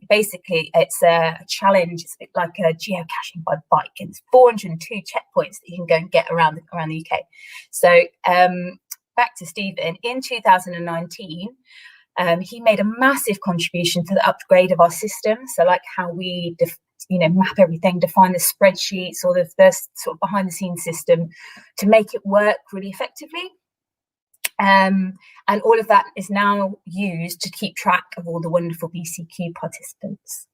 S3: Basically, it's a challenge. It's a bit like a geocaching by bike, and it's 402 checkpoints that you can go and get around the UK. So back to Stephen. In 2019, he made a massive contribution to the upgrade of our system. So like how we map everything, define the spreadsheets or the sort of behind the scenes system to make it work really effectively. And all of that is now used to keep track of all the wonderful BCQ participants.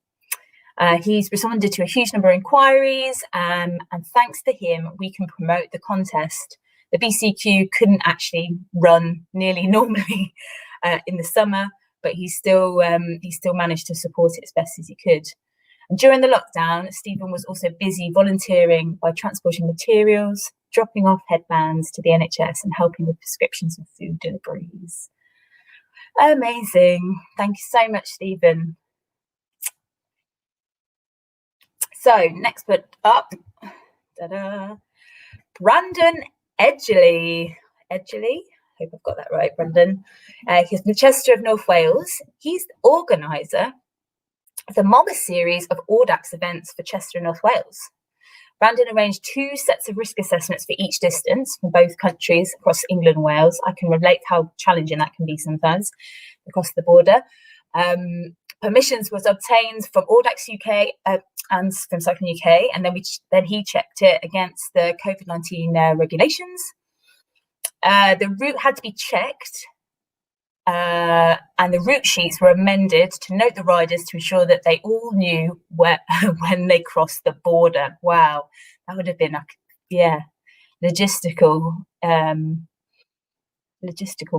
S3: He's responded to a huge number of inquiries, and thanks to him, we can promote the contest. The BCQ couldn't actually run nearly normally in the summer, but he still managed to support it as best as he could. And during the lockdown, Stephen was also busy volunteering by transporting materials, dropping off headbands to the NHS and helping with prescriptions and food deliveries. Amazing. Thank you so much, Stephen. So next up, Brandon Edgley. Hope I've got that right, Brandon. He's from Chester of North Wales. He's the organiser of the MOBA series of Audax events for Chester and North Wales. Brandon arranged 2 sets of risk assessments for each distance from both countries across England and Wales. I can relate how challenging that can be sometimes across the border. Permissions was obtained from Audax UK and from Cycling UK, and then he checked it against the COVID-19 regulations. The route had to be checked, and the route sheets were amended to note the riders to ensure that they all knew where when they crossed the border. Wow, that would have been logistical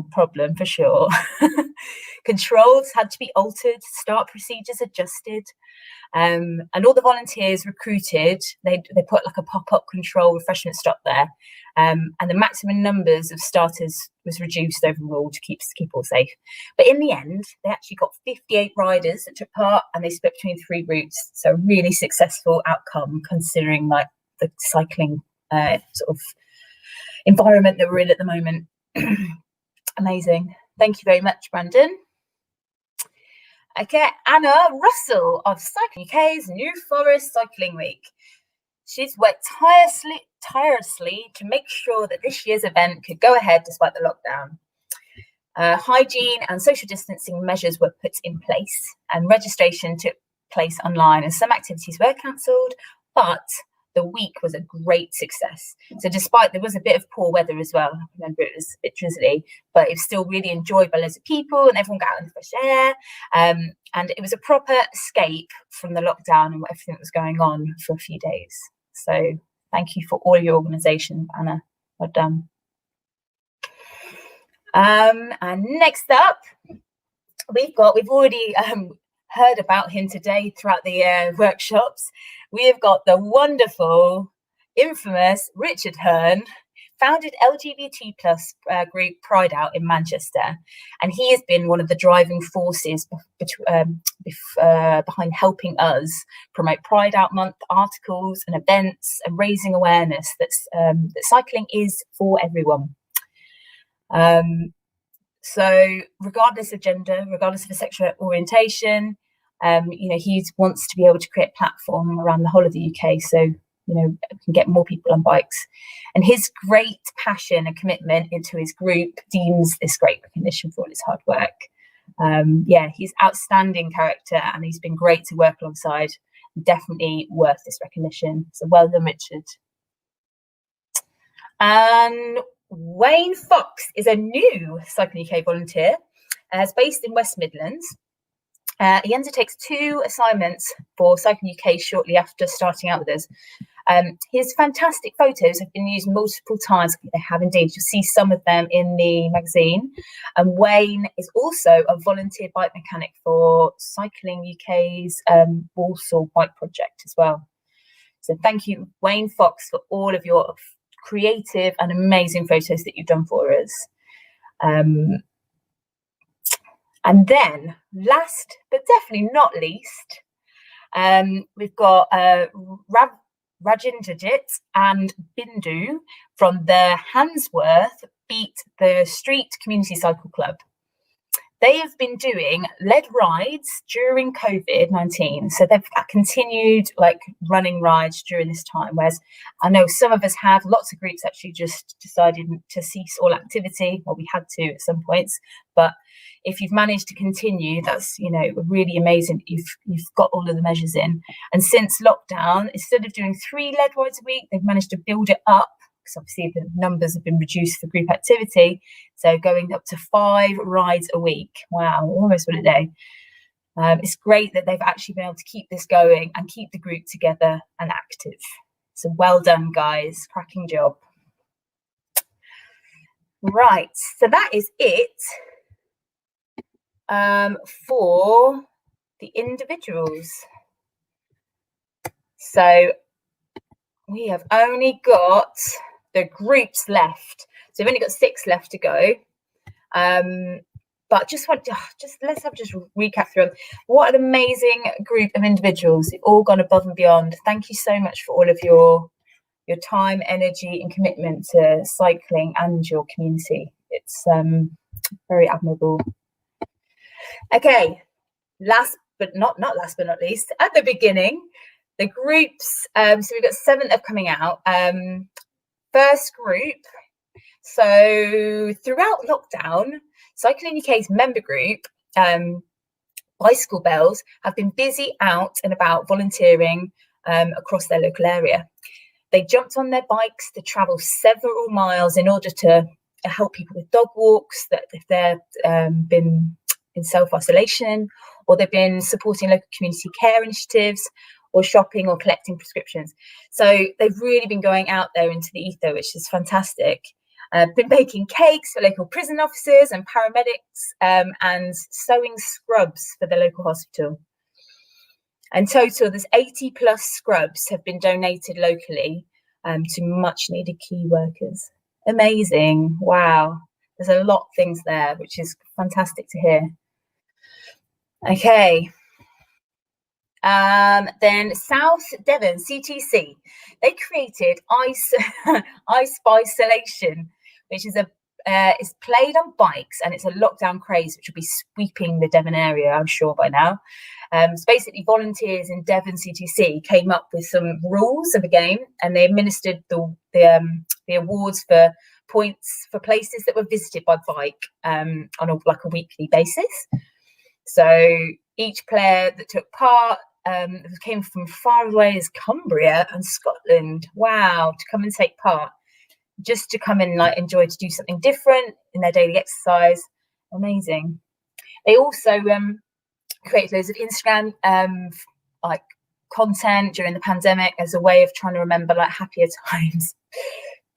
S3: problem for sure. Controls had to be altered, start procedures adjusted, and all the volunteers recruited, they put like a pop-up control refreshment stop there, and the maximum numbers of starters was reduced overall to keep all safe. But in the end, they actually got 58 riders that took part, and they split between 3 routes. So a really successful outcome considering like the cycling sort of environment that we're in at the moment. Amazing. Thank you very much, Brandon. Okay, Anna Russell of Cycling UK's New Forest Cycling Week. She's worked tirelessly to make sure that this year's event could go ahead despite the lockdown. Hygiene and social distancing measures were put in place, and registration took place online, and some activities were cancelled, but the week was a great success. So despite there was a bit of poor weather as well, I remember it was a bit drizzly, but it was still really enjoyed by loads of people, and everyone got out in the fresh air. And it was a proper escape from the lockdown and everything that was going on for a few days. So thank you for all your organisation, Anna. Well done. And next up, we've already heard about him today throughout the workshops. We have got the wonderful, infamous Richard Hearn, founded LGBT plus group Pride Out in Manchester, and he has been one of the driving forces behind helping us promote Pride Out Month articles and events and raising awareness that cycling is for everyone. So regardless of gender, regardless of a sexual orientation, he wants to be able to create a platform around the whole of the UK so we can get more people on bikes. And his great passion and commitment into his group deems this great recognition for all his hard work. He's outstanding character, and he's been great to work alongside. Definitely worth this recognition. So well done, Richard. And Wayne Fox is a new Cycling UK volunteer. Is based in West Midlands. He undertakes 2 assignments for Cycling UK shortly after starting out with us. His fantastic photos have been used multiple times. They have indeed. You'll see some of them in the magazine. And Wayne is also a volunteer bike mechanic for Cycling UK's Walsall Bike Project as well. So thank you, Wayne Fox, for all of your creative and amazing photos that you've done for us. And then, last but definitely not least, we've got Rajindrajit and Bindu from the Handsworth Beat the Street Community Cycle Club. They have been doing lead rides during COVID-19. So they've continued running rides during this time, whereas I know some of us have, lots of groups actually just decided to cease all activity. Well, we had to at some points, but if you've managed to continue, that's really amazing. You've got all of the measures in. And since lockdown, instead of doing 3 lead rides a week, they've managed to build it up, because obviously the numbers have been reduced for group activity. So going up to 5 rides a week. Wow, almost one a day. It's great that they've actually been able to keep this going and keep the group together and active. So well done, guys. Cracking job. Right, so that is it for the individuals. So we have only got the groups left. So we've only got 6 left to go. But let's recap through them. What an amazing group of individuals. You've all gone above and beyond. Thank you so much for all of your time, energy and commitment to cycling and your community. It's very admirable. Okay, last but not least, at the beginning, The groups, so we've got 7 that are coming out. First group, so throughout lockdown, Cycling UK's member group, Bicycle Bells, have been busy out and about volunteering across their local area. They jumped on their bikes to travel several miles in order to help people with dog walks, that if they've been in self-isolation, or they've been supporting local community care initiatives, or shopping or collecting prescriptions. So they've really been going out there into the ether, which is fantastic. Been baking cakes for local prison officers and paramedics, and sewing scrubs for the local hospital. In total, there's 80 plus scrubs have been donated locally to much needed key workers. Amazing. Wow. There's a lot of things there, which is fantastic to hear. Okay. Then South Devon CTC, they created Ice Bisolation, which is it's played on bikes, and it's a lockdown craze which will be sweeping the Devon area, I'm sure by now. So basically, volunteers in Devon CTC came up with some rules of the game, and they administered the awards for points for places that were visited by bike on a weekly basis. So each player that took part came from far away as Cumbria and Scotland. Wow, to come and take part, just to come and enjoy, to do something different in their daily exercise. Amazing. They also created loads of Instagram content during the pandemic as a way of trying to remember happier times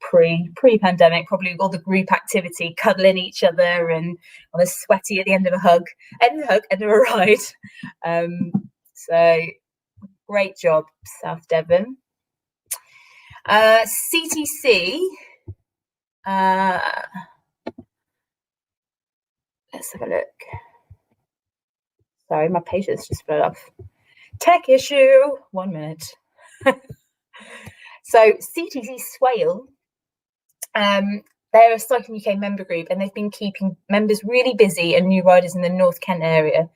S3: pre-pandemic, probably all the group activity, cuddling each other and on a sweaty at the end of a ride. So great job, South Devon. CTC, let's have a look. Sorry, my page has just fell off. Tech issue, 1 minute. So CTC Swale, they're a Cycling UK member group, and they've been keeping members really busy and new riders in the North Kent area,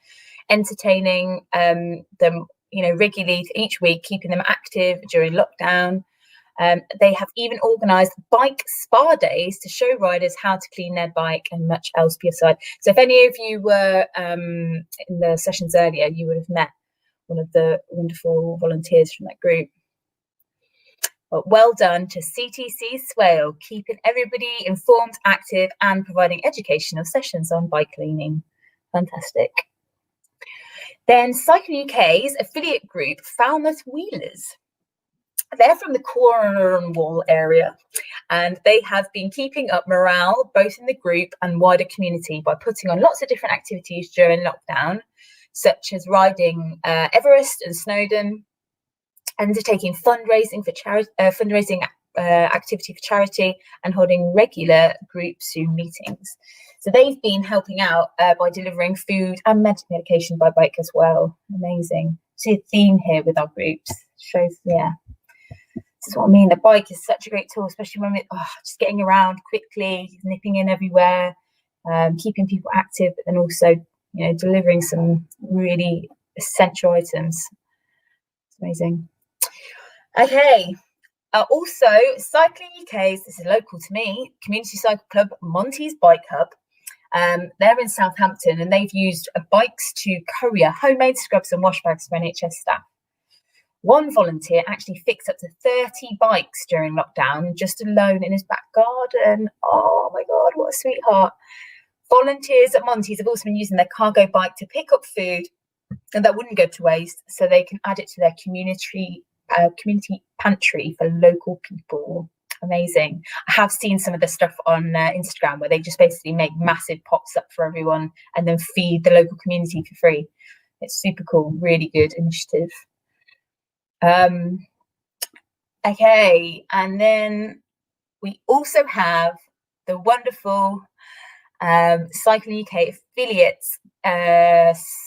S3: entertaining them, regularly each week, keeping them active during lockdown. They have even organised bike spa days to show riders how to clean their bike and much else beside. So if any of you were in the sessions earlier, you would have met one of the wonderful volunteers from that group. But well done to CTC Swale, keeping everybody informed, active, and providing educational sessions on bike cleaning. Fantastic. Then Cycling UK's affiliate group, Falmouth Wheelers. They're from the Cornwall area, and they have been keeping up morale both in the group and wider community by putting on lots of different activities during lockdown, such as riding Everest and Snowdon, undertaking fundraising for activity for charity, and holding regular group Zoom meetings. So they've been helping out by delivering food and medication by bike as well. Amazing. See a theme here with our groups. Shows, yeah. This is what I mean. The bike is such a great tool, especially when we're just getting around quickly, nipping in everywhere, keeping people active, but then also, delivering some really essential items. It's amazing. Okay. Also, Cycling UK's, this is local to me, Community Cycle Club Monty's Bike Hub. They're in Southampton, and they've used bikes to courier homemade scrubs and wash bags for NHS staff. One volunteer actually fixed up to 30 bikes during lockdown, just alone in his back garden. Oh my God, what a sweetheart. Volunteers at Monty's have also been using their cargo bike to pick up food, and that wouldn't go to waste, so they can add it to their community pantry for local people. Amazing. I have seen some of the stuff on Instagram where they just basically make massive pots up for everyone and then feed the local community for free. It's super cool. Really good initiative. Okay, and then we also have the wonderful Cycling UK affiliates,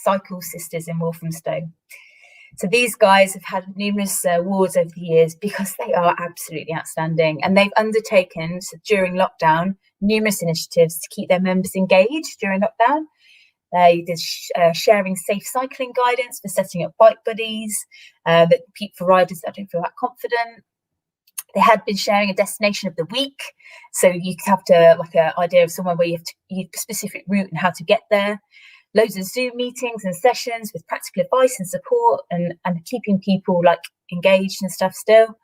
S3: Cycle Sisters in Walthamstow. So these guys have had numerous awards over the years because they are absolutely outstanding, and they've undertaken during lockdown numerous initiatives to keep their members engaged during lockdown. They did sharing safe cycling guidance for setting up bike buddies that for riders that don't feel that confident. They had been sharing a destination of the week, so you could have an idea of somewhere where you have a specific route and how to get there. Loads of Zoom meetings and sessions with practical advice and support, and keeping people engaged and stuff still.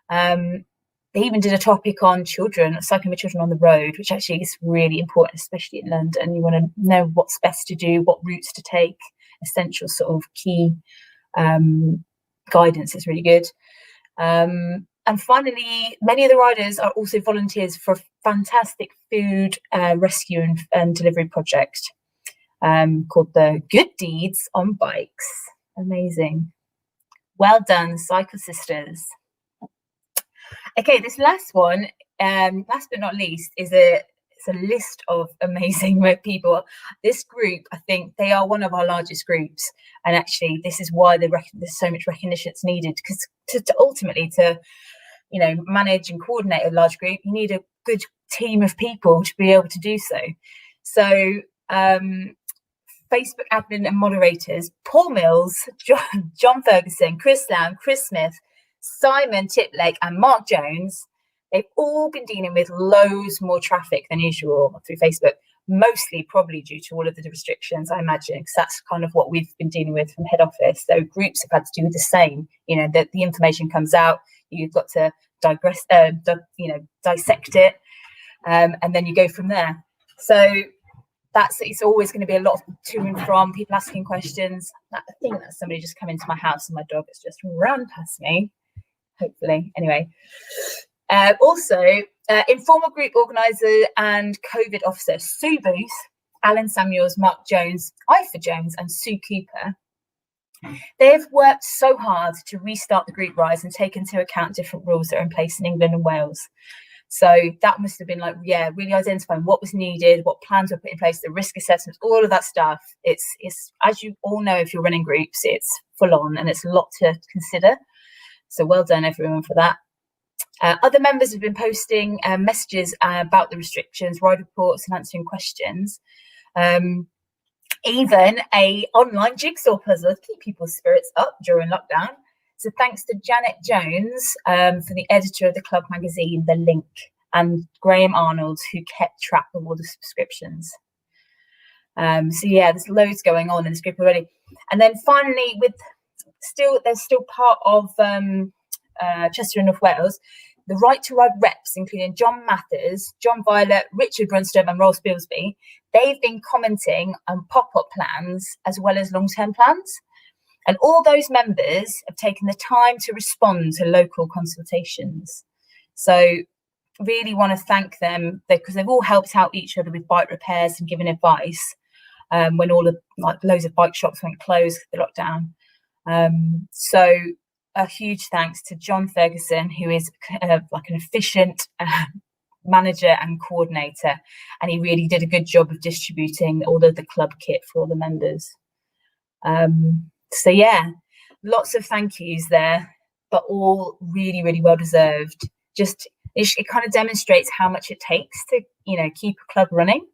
S3: They even did a topic on cycling with children on the road, which actually is really important, especially in London. You want to know what's best to do, what routes to take, essential sort of key guidance is really good. And finally, many of the riders are also volunteers for a fantastic food rescue and delivery project called the Good Deeds on Bikes. Amazing. Well done, Cycle Sisters. Okay, this last one, last but not least, it's a list of amazing people. This group, I think they are one of our largest groups, and actually this is why there's so much recognition it's needed, because ultimately to manage and coordinate a large group, you need a good team of people to be able to do so. So Facebook admin and moderators, Paul Mills, John Ferguson, Chris Lamb, Chris Smith, Simon Tiplake and Mark Jones, they've all been dealing with loads more traffic than usual through Facebook, mostly probably due to all of the restrictions, I imagine, because that's kind of what we've been dealing with from head office. So groups have had to do the same, that the information comes out, you've got to dissect it, and then you go from there. So it's always going to be a lot of to and from, people asking questions. I think that's somebody just come into my house and my dog has just run past me, hopefully. Anyway, also informal group organizer and COVID officer Sue Booth, Alan Samuels, Mark Jones, Ifa Jones and Sue Cooper. They've worked so hard to restart the group rise and take into account different rules that are in place in England and Wales. So that must have been really identifying what was needed, what plans were put in place, the risk assessments, all of that stuff. It's as you all know, if you're running groups, it's full on and it's a lot to consider. So well done everyone for that. Other members have been posting messages about the restrictions, ride reports and answering questions. Even a online jigsaw puzzle to keep people's spirits up during lockdown. So thanks to Janet Jones for the editor of the club magazine, The Link, and Graham Arnold, who kept track of all the subscriptions. So yeah, there's loads going on in this group already. And then finally, they're still part of Chester and North Wales, the Right to Ride reps, including John Mathers, John Violet, Richard Brunston and Ross Bilsby, they've been commenting on pop-up plans as well as long-term plans. And all those members have taken the time to respond to local consultations. So really want to thank them because they've all helped out each other with bike repairs and given advice when all the loads of bike shops went closed for the lockdown. So a huge thanks to John Ferguson, who is an efficient manager and coordinator, and he really did a good job of distributing all of the club kit for all the members. So yeah, lots of thank yous there, but all really, really well deserved. It kind of demonstrates how much it takes to keep a club running.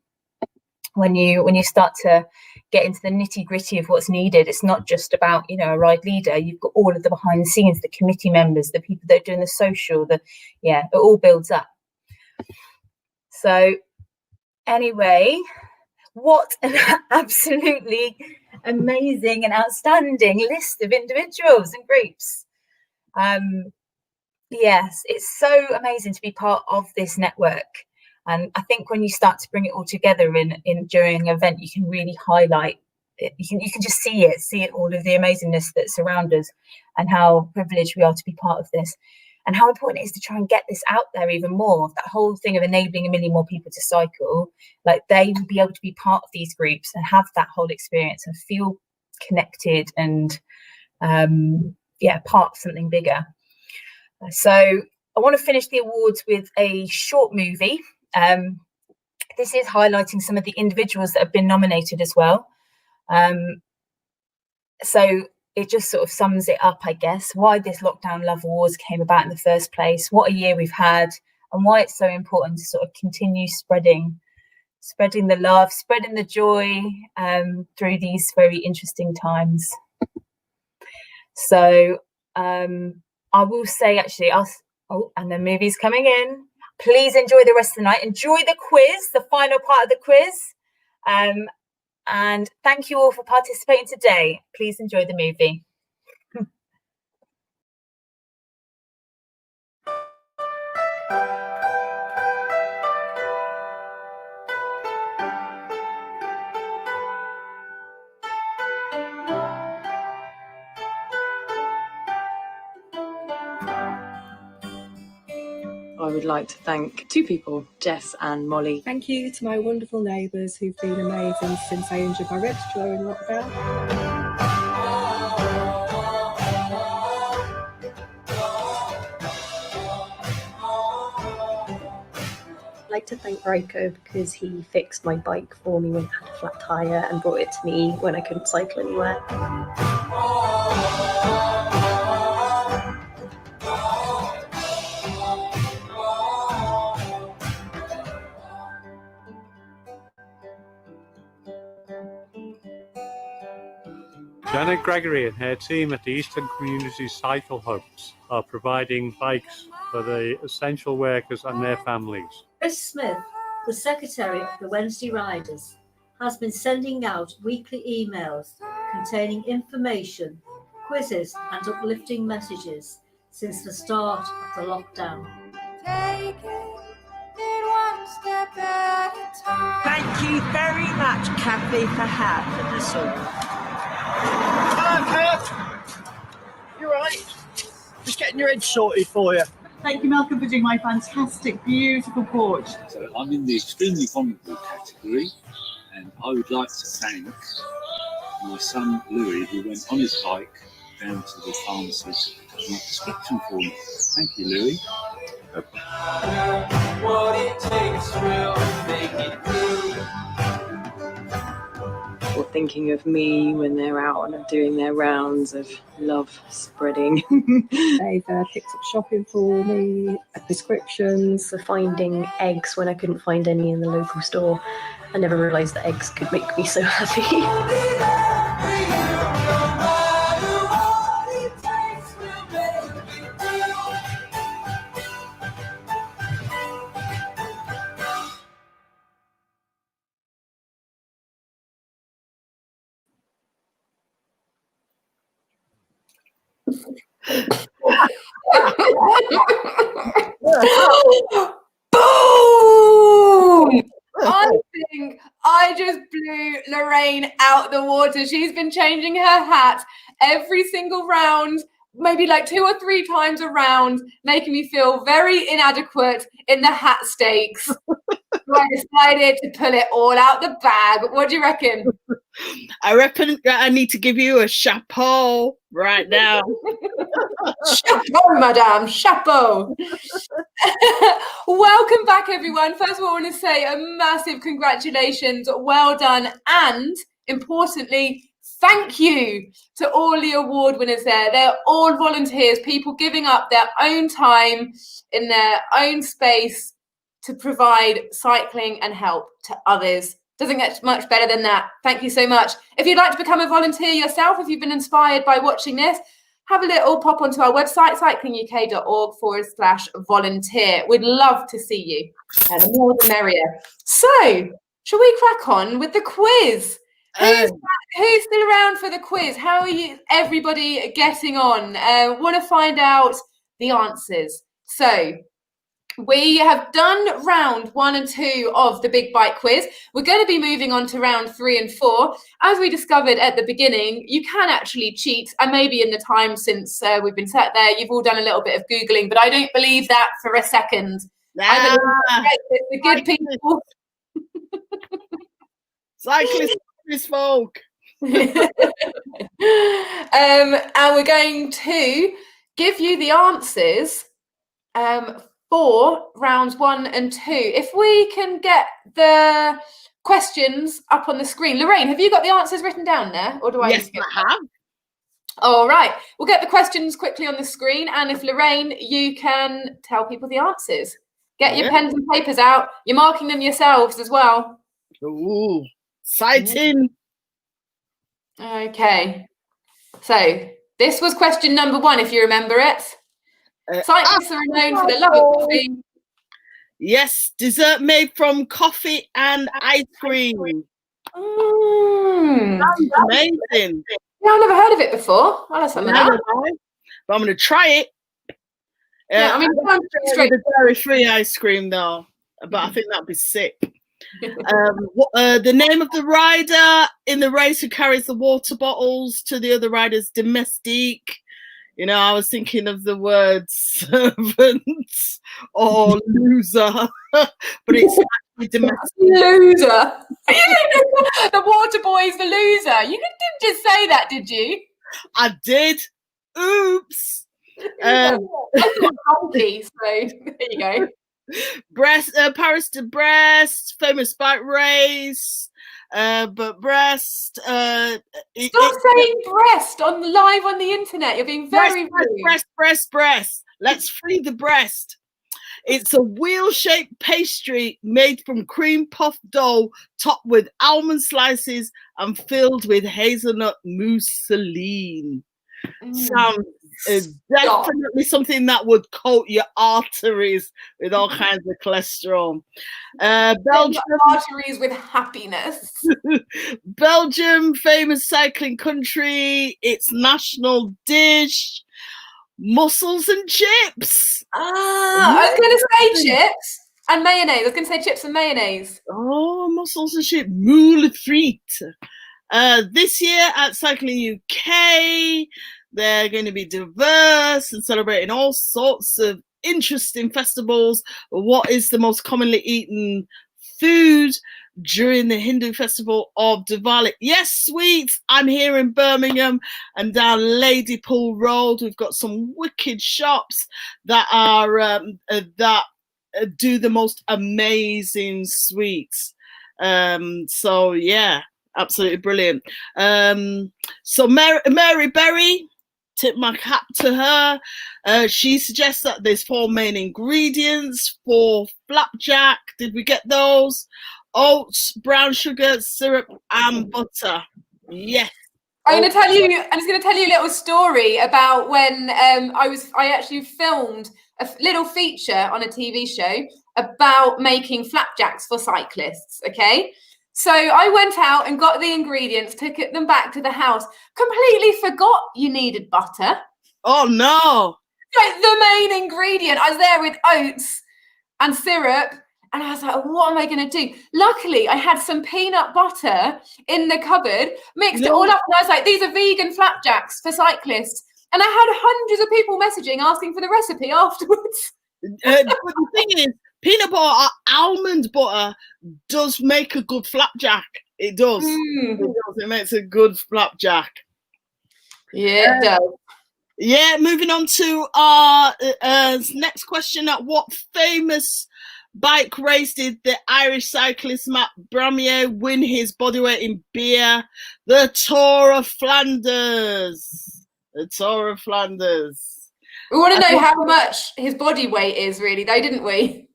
S3: When you start to get into the nitty gritty of what's needed, it's not just about a ride leader. You've got all of the behind the scenes, the committee members, the people that are doing the social. It all builds up. So anyway, what an absolutely amazing and outstanding list of individuals and groups. Yes, it's so amazing to be part of this network. And I think when you start to bring it all together during an event, you can really highlight it. You can just see it, all of the amazingness that surrounds us and how privileged we are to be part of this and how important it is to try and get this out there even more. That whole thing of enabling 1 million more people to cycle, they will be able to be part of these groups and have that whole experience and feel connected and part of something bigger. So I want to finish the awards with a short movie. This is highlighting some of the individuals that have been nominated as well. So it just sort of sums it up, I guess, why this Lockdown Love Awards came about in the first place, what a year we've had, and why it's so important to sort of continue spreading spreading the love, spreading the joy through these very interesting times. So I will say, actually, and the movie's coming in. Please enjoy the rest of the night. Enjoy the quiz, the final part of the quiz. And thank you all for participating today. Please enjoy the movie.
S4: I would like to thank two people, Jess and Molly.
S5: Thank you to my wonderful neighbours who've been amazing since I injured my ribs during lockdown.
S4: I'd like to thank Ryko because he fixed my bike for me when it had a flat tyre and brought it to me when I couldn't cycle anywhere.
S6: Janet Gregory and her team at the Eastern Community Cycle Hubs are providing bikes for the essential workers and their families.
S7: Chris Smith, the Secretary of the Wednesday Riders, has been sending out weekly emails containing information, quizzes and uplifting messages since the start of the lockdown.
S8: Take it one step at a time.
S9: Thank you very much, Kathy, for having us all.
S10: Hello, Kurt. You're right. Just getting your head sorted for you.
S11: Thank you, Malcolm, for doing my fantastic, beautiful porch.
S12: So I'm in the extremely vulnerable category, and I would like to thank my son Louis, who went on his bike down to the pharmacy to pick up my prescription for me. Thank you, Louis.
S8: What it takes will make it through.
S4: Or thinking of me when they're out and doing their rounds of love spreading.
S5: They've picked up shopping for me, prescriptions.
S4: For finding eggs when I couldn't find any in the local store. I never realised that eggs could make me so happy.
S1: Boom! I think I just blew Lorraine out the water. She's been changing her hat every single round, maybe like 2 or 3 times a round, making me feel very inadequate in the hat stakes. So I decided to pull it all out the bag. What do you reckon?
S2: I reckon I need to give you a chapeau right now.
S1: Chapeau, madame, chapeau. Welcome back, everyone. First of all, I want to say a massive congratulations. Well done. And importantly, thank you to all the award winners there. They're all volunteers, people giving up their own time in their own space to provide cycling and help to others. Doesn't get much better than that. Thank you so much. If you'd like to become a volunteer yourself, if you've been inspired by watching this, have a little pop onto our website, cyclinguk.org/volunteer. We'd love to see you. The more the merrier. So, shall we crack on with the quiz? Who's still around for the quiz? How are you, everybody, getting on? Want to find out the answers. So, we have done round 1 and 2 of the big bike quiz. We're going to be moving on to round 3 and 4. As we discovered at the beginning, you can actually cheat. And maybe in the time since we've been sat there, you've all done a little bit of Googling, but I don't believe that for a second. I believe the good people.
S2: Cyclist folk.
S1: And we're going to give you the answers for rounds 1 and 2. If we can get the questions up on the screen. Lorraine, have you got the answers written down there? Or do I?
S2: Yes, I have.
S1: All right. We'll get the questions quickly on the screen. And if Lorraine, you can tell people the answers. Get your pens and papers out. You're marking them yourselves as well.
S2: Ooh, sighting.
S1: Okay. So this was question number 1, if you remember it. Cyclists are known for their love of coffee.
S2: Yes, dessert made from coffee and ice cream. Sounds amazing.
S1: Yeah, I've never heard of it before. Well, that's something else.
S2: But I'm going to try it.
S1: Yeah, I mean,
S2: straight the dairy-free ice cream though, but I think that'd be sick. The name of the rider in the race who carries the water bottles to the other riders, domestique. You know, I was thinking of the word servant or loser, but it's actually domestic.
S1: Loser. The water boy's the loser. You didn't just say that, did you?
S2: I did. Oops.
S1: I thought donkey, so there you go.
S2: Paris to Brest, famous bike race. But Brest.
S1: Stop saying breast live on the internet. You're being very rude.
S2: Breast. Let's free the breast. It's a wheel-shaped pastry made from cream puff dough, topped with almond slices and filled with hazelnut mousseline. Sounds definitely something that would coat your arteries with all kinds of cholesterol. Belgium,
S1: arteries with happiness.
S2: Belgium, famous cycling country. Its national dish, mussels and chips.
S1: I was going to say chips and mayonnaise. I was going to say chips and mayonnaise.
S2: Oh, mussels and chips, moule frites. This year at Cycling UK, they're going to be diverse and celebrating all sorts of interesting festivals. What is the most commonly eaten food during the Hindu festival of Diwali? Yes, sweets. I'm here in Birmingham and down Ladypool Road. We've got some wicked shops that are that do the most amazing sweets. So yeah, absolutely brilliant. So Mary Berry, tip my cap to her. She suggests that there's 4 main ingredients for flapjack. Did we get those? Oats, brown sugar, syrup, and butter. Yes.
S1: I'm just going to tell you a little story about when I actually filmed a little feature on a TV show about making flapjacks for cyclists. Okay. So I went out and got the ingredients, took them back to the house, completely forgot you needed butter.
S2: Oh, no.
S1: Like the main ingredient. I was there with oats and syrup, and I was like, what am I going to do? Luckily, I had some peanut butter in the cupboard, mixed it all up, and I was like, these are vegan flapjacks for cyclists. And I had hundreds of people messaging, asking for the recipe afterwards.
S2: But the thing is, peanut butter, almond butter does make a good flapjack. It does. It does. It makes a good flapjack.
S1: Yeah, it does.
S2: Yeah, moving on to our next question. At what famous bike race did the Irish cyclist Matt Bramier win his bodyweight in beer? The Tour of Flanders. The Tour of Flanders.
S1: We want to know how much his body weight is, really, though, didn't we?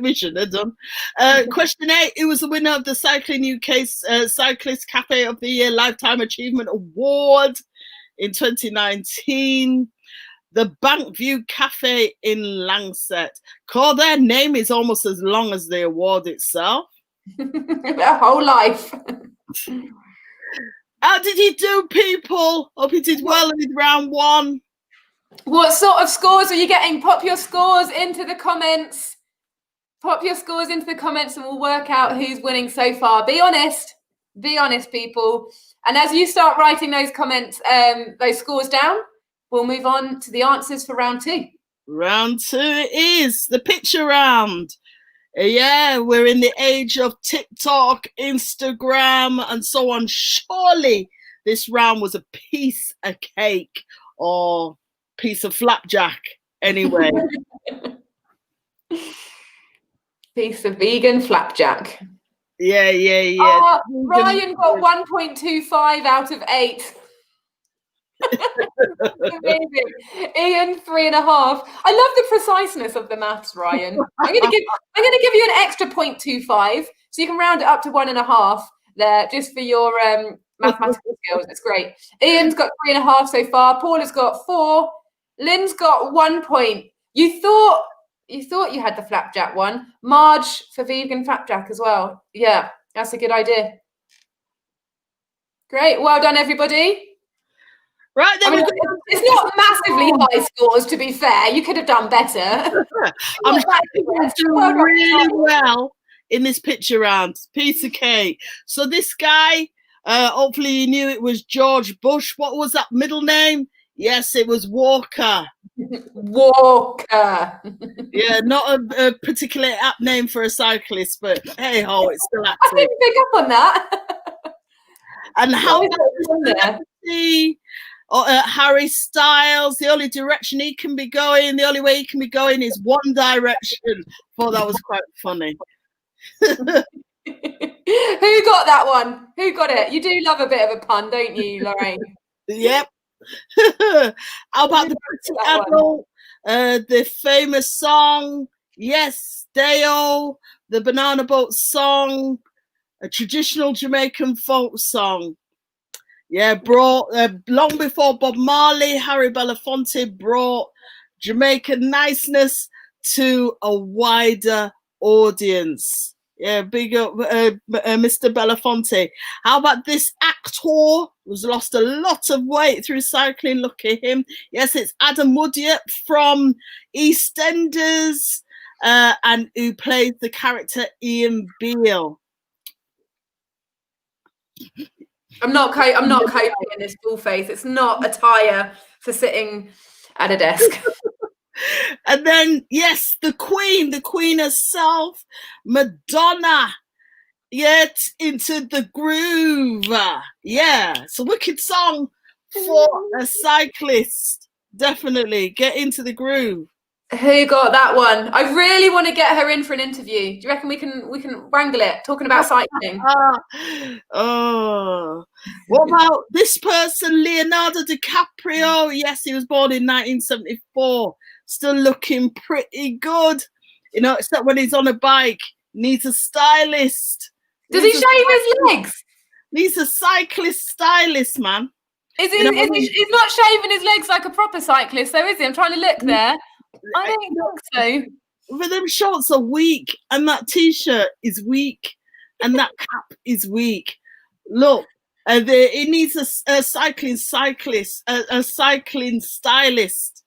S2: We should have done. Question 8. Who was the winner of the Cycling UK Cyclist Cafe of the Year Lifetime Achievement Award in 2019? The Bankview Cafe in Lancet. Call, their name is almost as long as the award itself.
S1: Their whole life.
S2: How did he do, people? Hope he did well in round 1.
S1: What sort of scores are you getting? Pop your scores into the comments. Pop your scores into the comments and we'll work out who's winning so far. Be honest. Be honest, people. And as you start writing those comments, those scores down, we'll move on to the answers for round 2.
S2: Round 2 is the picture round. Yeah, we're in the age of TikTok, Instagram, and so on. Surely this round was a piece of cake or piece of flapjack anyway.
S1: Piece of vegan flapjack.
S2: Yeah.
S1: Ryan got 1.25 out of 8. Amazing. Ian, 3.5. I love the preciseness of the maths, Ryan. I'm gonna give you an extra 0.25 So you can round it up to 1.5 there, just for your mathematical skills. It's great. Ian's got 3.5 so far. Paula's got 4. Lynn's got 1 point. You thought you had the flapjack one. Marge for vegan flapjack as well. Yeah, that's a good idea. Great. Well done, everybody.
S2: Right then,
S1: it's not massively high scores, to be fair. You could have done better.
S2: I'm doing really well in this picture round. Piece of cake. So this guy, hopefully you knew it was George Bush. What was that middle name? Yes, it was Walker.
S1: Walker.
S2: Yeah, not a particularly apt name for a cyclist, but hey ho, it's still active.
S1: I didn't pick up on that.
S2: And how Harry Styles, the only direction he can be going, the only way he can be going is one direction. Thought that was quite funny.
S1: Who got that one? Who got it? You do love a bit of a pun, don't you, Lorraine?
S2: Yep. How about the Pretty Adult, the famous song, Yes, Deo, the Banana Boat song, a traditional Jamaican folk song. Yeah, brought long before Bob Marley, Harry Belafonte brought Jamaican niceness to a wider audience. Yeah, big up Mr. Belafonte. How about this actor who's lost a lot of weight through cycling? Look at him. Yes, it's Adam Woodyatt from EastEnders, and who plays the character Ian Beale.
S1: I'm not coping in this full face. It's not attire for sitting at a desk.
S2: And then, yes, the Queen herself, Madonna, yet into the groove. Yeah, it's a wicked song for a cyclist. Definitely get into the groove.
S1: Who got that one? I really want to get her in for an interview. Do you reckon we can wrangle it, talking about cycling?
S2: Oh, what about this person, Leonardo DiCaprio? Yes, he was born in 1974. Still looking pretty good, you know, except when he's on a bike. Needs a stylist.
S1: Does he shave his legs?
S2: Needs a cyclist stylist, man.
S1: He's not shaving his legs like a proper cyclist, though, is he? I'm trying to look there. I don't think so.
S2: But them shorts are weak, and that t-shirt is weak, and that cap is weak. Look, it needs a cycling cyclist, a cycling stylist,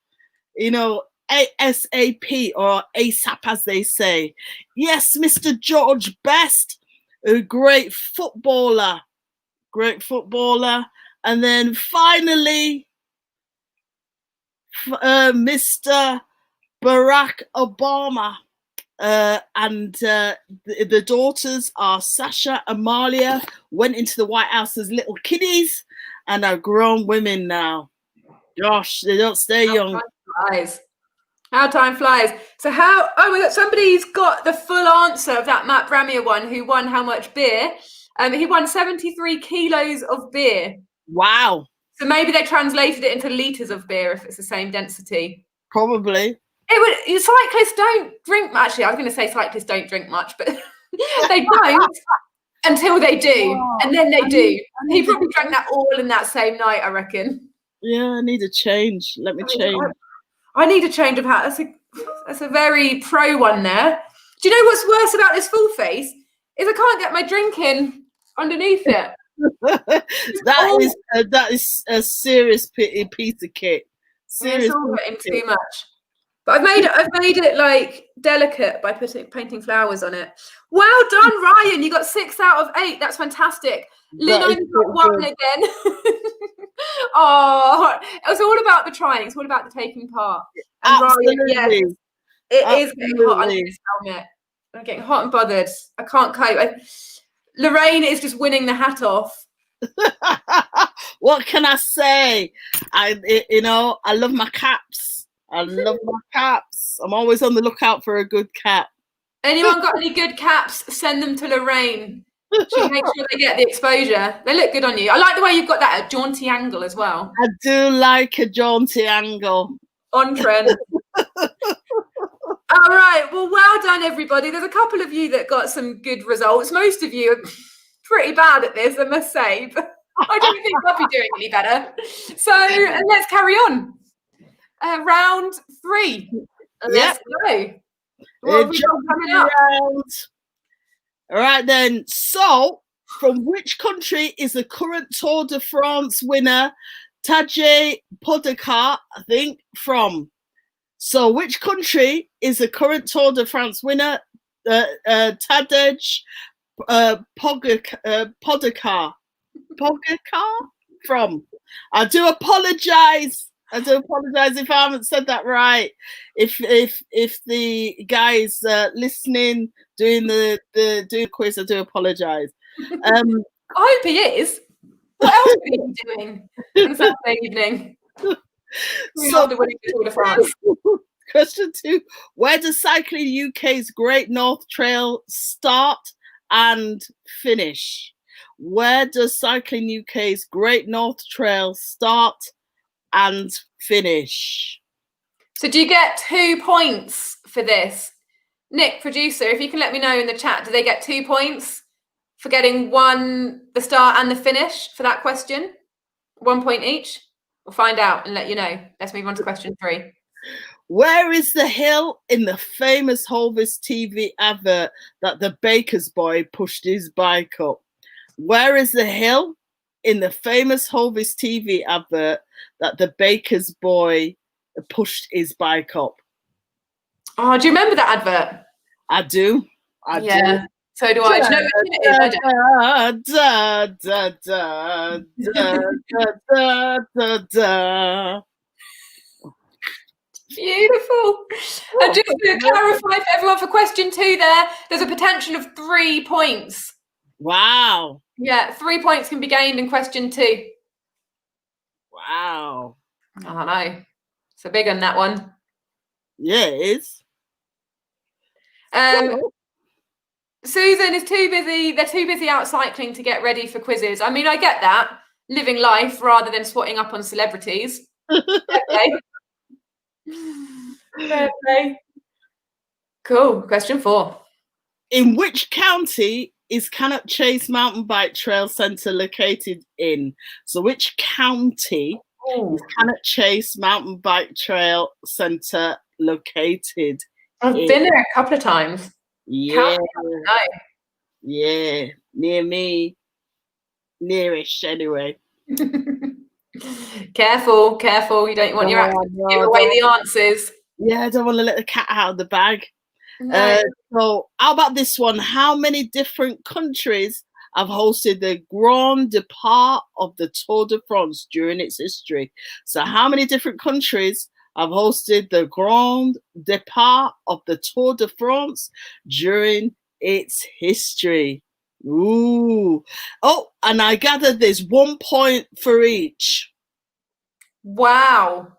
S2: you know, ASAP or ASAP as they say. Yes, Mr. George Best, a great footballer. And then finally, Mr. Barack Obama, and the daughters are Sasha and Amalia, went into the White House as little kiddies and are grown women now. Gosh, they don't stay young.
S1: How time flies. So we got somebody's got the full answer of that Matt Bramier one, who won how much beer? He won 73 kilos of beer.
S2: Wow.
S1: So maybe they translated it into litres of beer if it's the same density.
S2: Probably.
S1: Cyclists don't drink much. Actually, I was going to say cyclists don't drink much, but they don't until they do. And then they do. He probably drank that all in that same night, I reckon.
S2: Yeah, I need a change. Let me change.
S1: I need a change of hat. That's a very pro one there. Do you know what's worse about this full face? Is I can't get my drink in underneath it.
S2: that is a serious piece of kit.
S1: It's all getting too much. But I've made it like delicate by painting flowers on it. Well done, Ryan. You got 6 out of 8. That's fantastic. Lynn only got 1 again. Oh, it was all about the trying. It's all about the taking part. And
S2: Absolutely.
S1: Ryan, yes, it is getting hot under this helmet. I'm getting hot and bothered. I can't cope. Lorraine is just winning the hat off.
S2: What can I say? I love my caps. I'm always on the lookout for a good cap.
S1: Anyone got any good caps? Send them to Lorraine. She'll make sure they get the exposure. They look good on you. I like the way you've got that jaunty angle as well.
S2: I do like a jaunty angle.
S1: On trend. All right. Well done, everybody. There's a couple of you that got some good results. Most of you are pretty bad at this, I must say. But I don't think I'll be doing any better. So let's carry on. Round 3. Let's go. What have we got coming up?
S2: All right then. So, from which country is the current Tour de France winner Tadej Pogačar, I think, from? So, which country is the current Tour de France winner Tadej Pogačar from? I do apologize if I haven't said that right. If the guys listening doing the quiz, I do apologize.
S1: I hope he is. What else are you doing on Saturday evening? After winning the Tour de France.
S2: Question 2: where does Cycling UK's Great North Trail start and finish? Where does Cycling UK's Great North Trail start and finish?
S1: So do you get 2 points for this? Nick, producer, if you can let me know in the chat, do they get 2 points for getting the start and the finish for that question? 1 point each? We'll find out and let you know. Let's move on to question 3.
S2: Where is the hill in the famous Hovis TV advert that the baker's boy pushed his bike up? Where is the hill in the famous Hovis TV advert that the baker's boy pushed his bike up?
S1: Oh, do you remember that advert?
S2: I do. I do.
S1: So do I. Do you know which it is? I don't. Beautiful. And just to clarify for everyone, for question 2 there's a potential of 3 points.
S2: Wow.
S1: Yeah, 3 points can be gained in question 2.
S2: Wow.
S1: I know. It's a big one, that one.
S2: Yeah, it is.
S1: Susan is too busy. They're too busy out cycling to get ready for quizzes. I mean, I get that. Living life rather than swatting up on celebrities. Okay. Okay. Cool. Question 4.
S2: In which county is Cannock Chase Mountain Bike Trail Centre located in? So which county is Cannock Chase Mountain Bike Trail Centre located
S1: I've been there a couple of times.
S2: Yeah. Yeah. Near me. Nearish anyway.
S1: Careful. You don't want your to give away the answers.
S2: Yeah, I don't want to let the cat out of the bag.
S1: No.
S2: So how about this one? How many different countries have hosted the Grand Départ of the Tour de France during its history? So how many different countries have hosted the Grand Départ of the Tour de France during its history? Ooh. Oh, and I gather there's 1 point for each.
S1: Wow.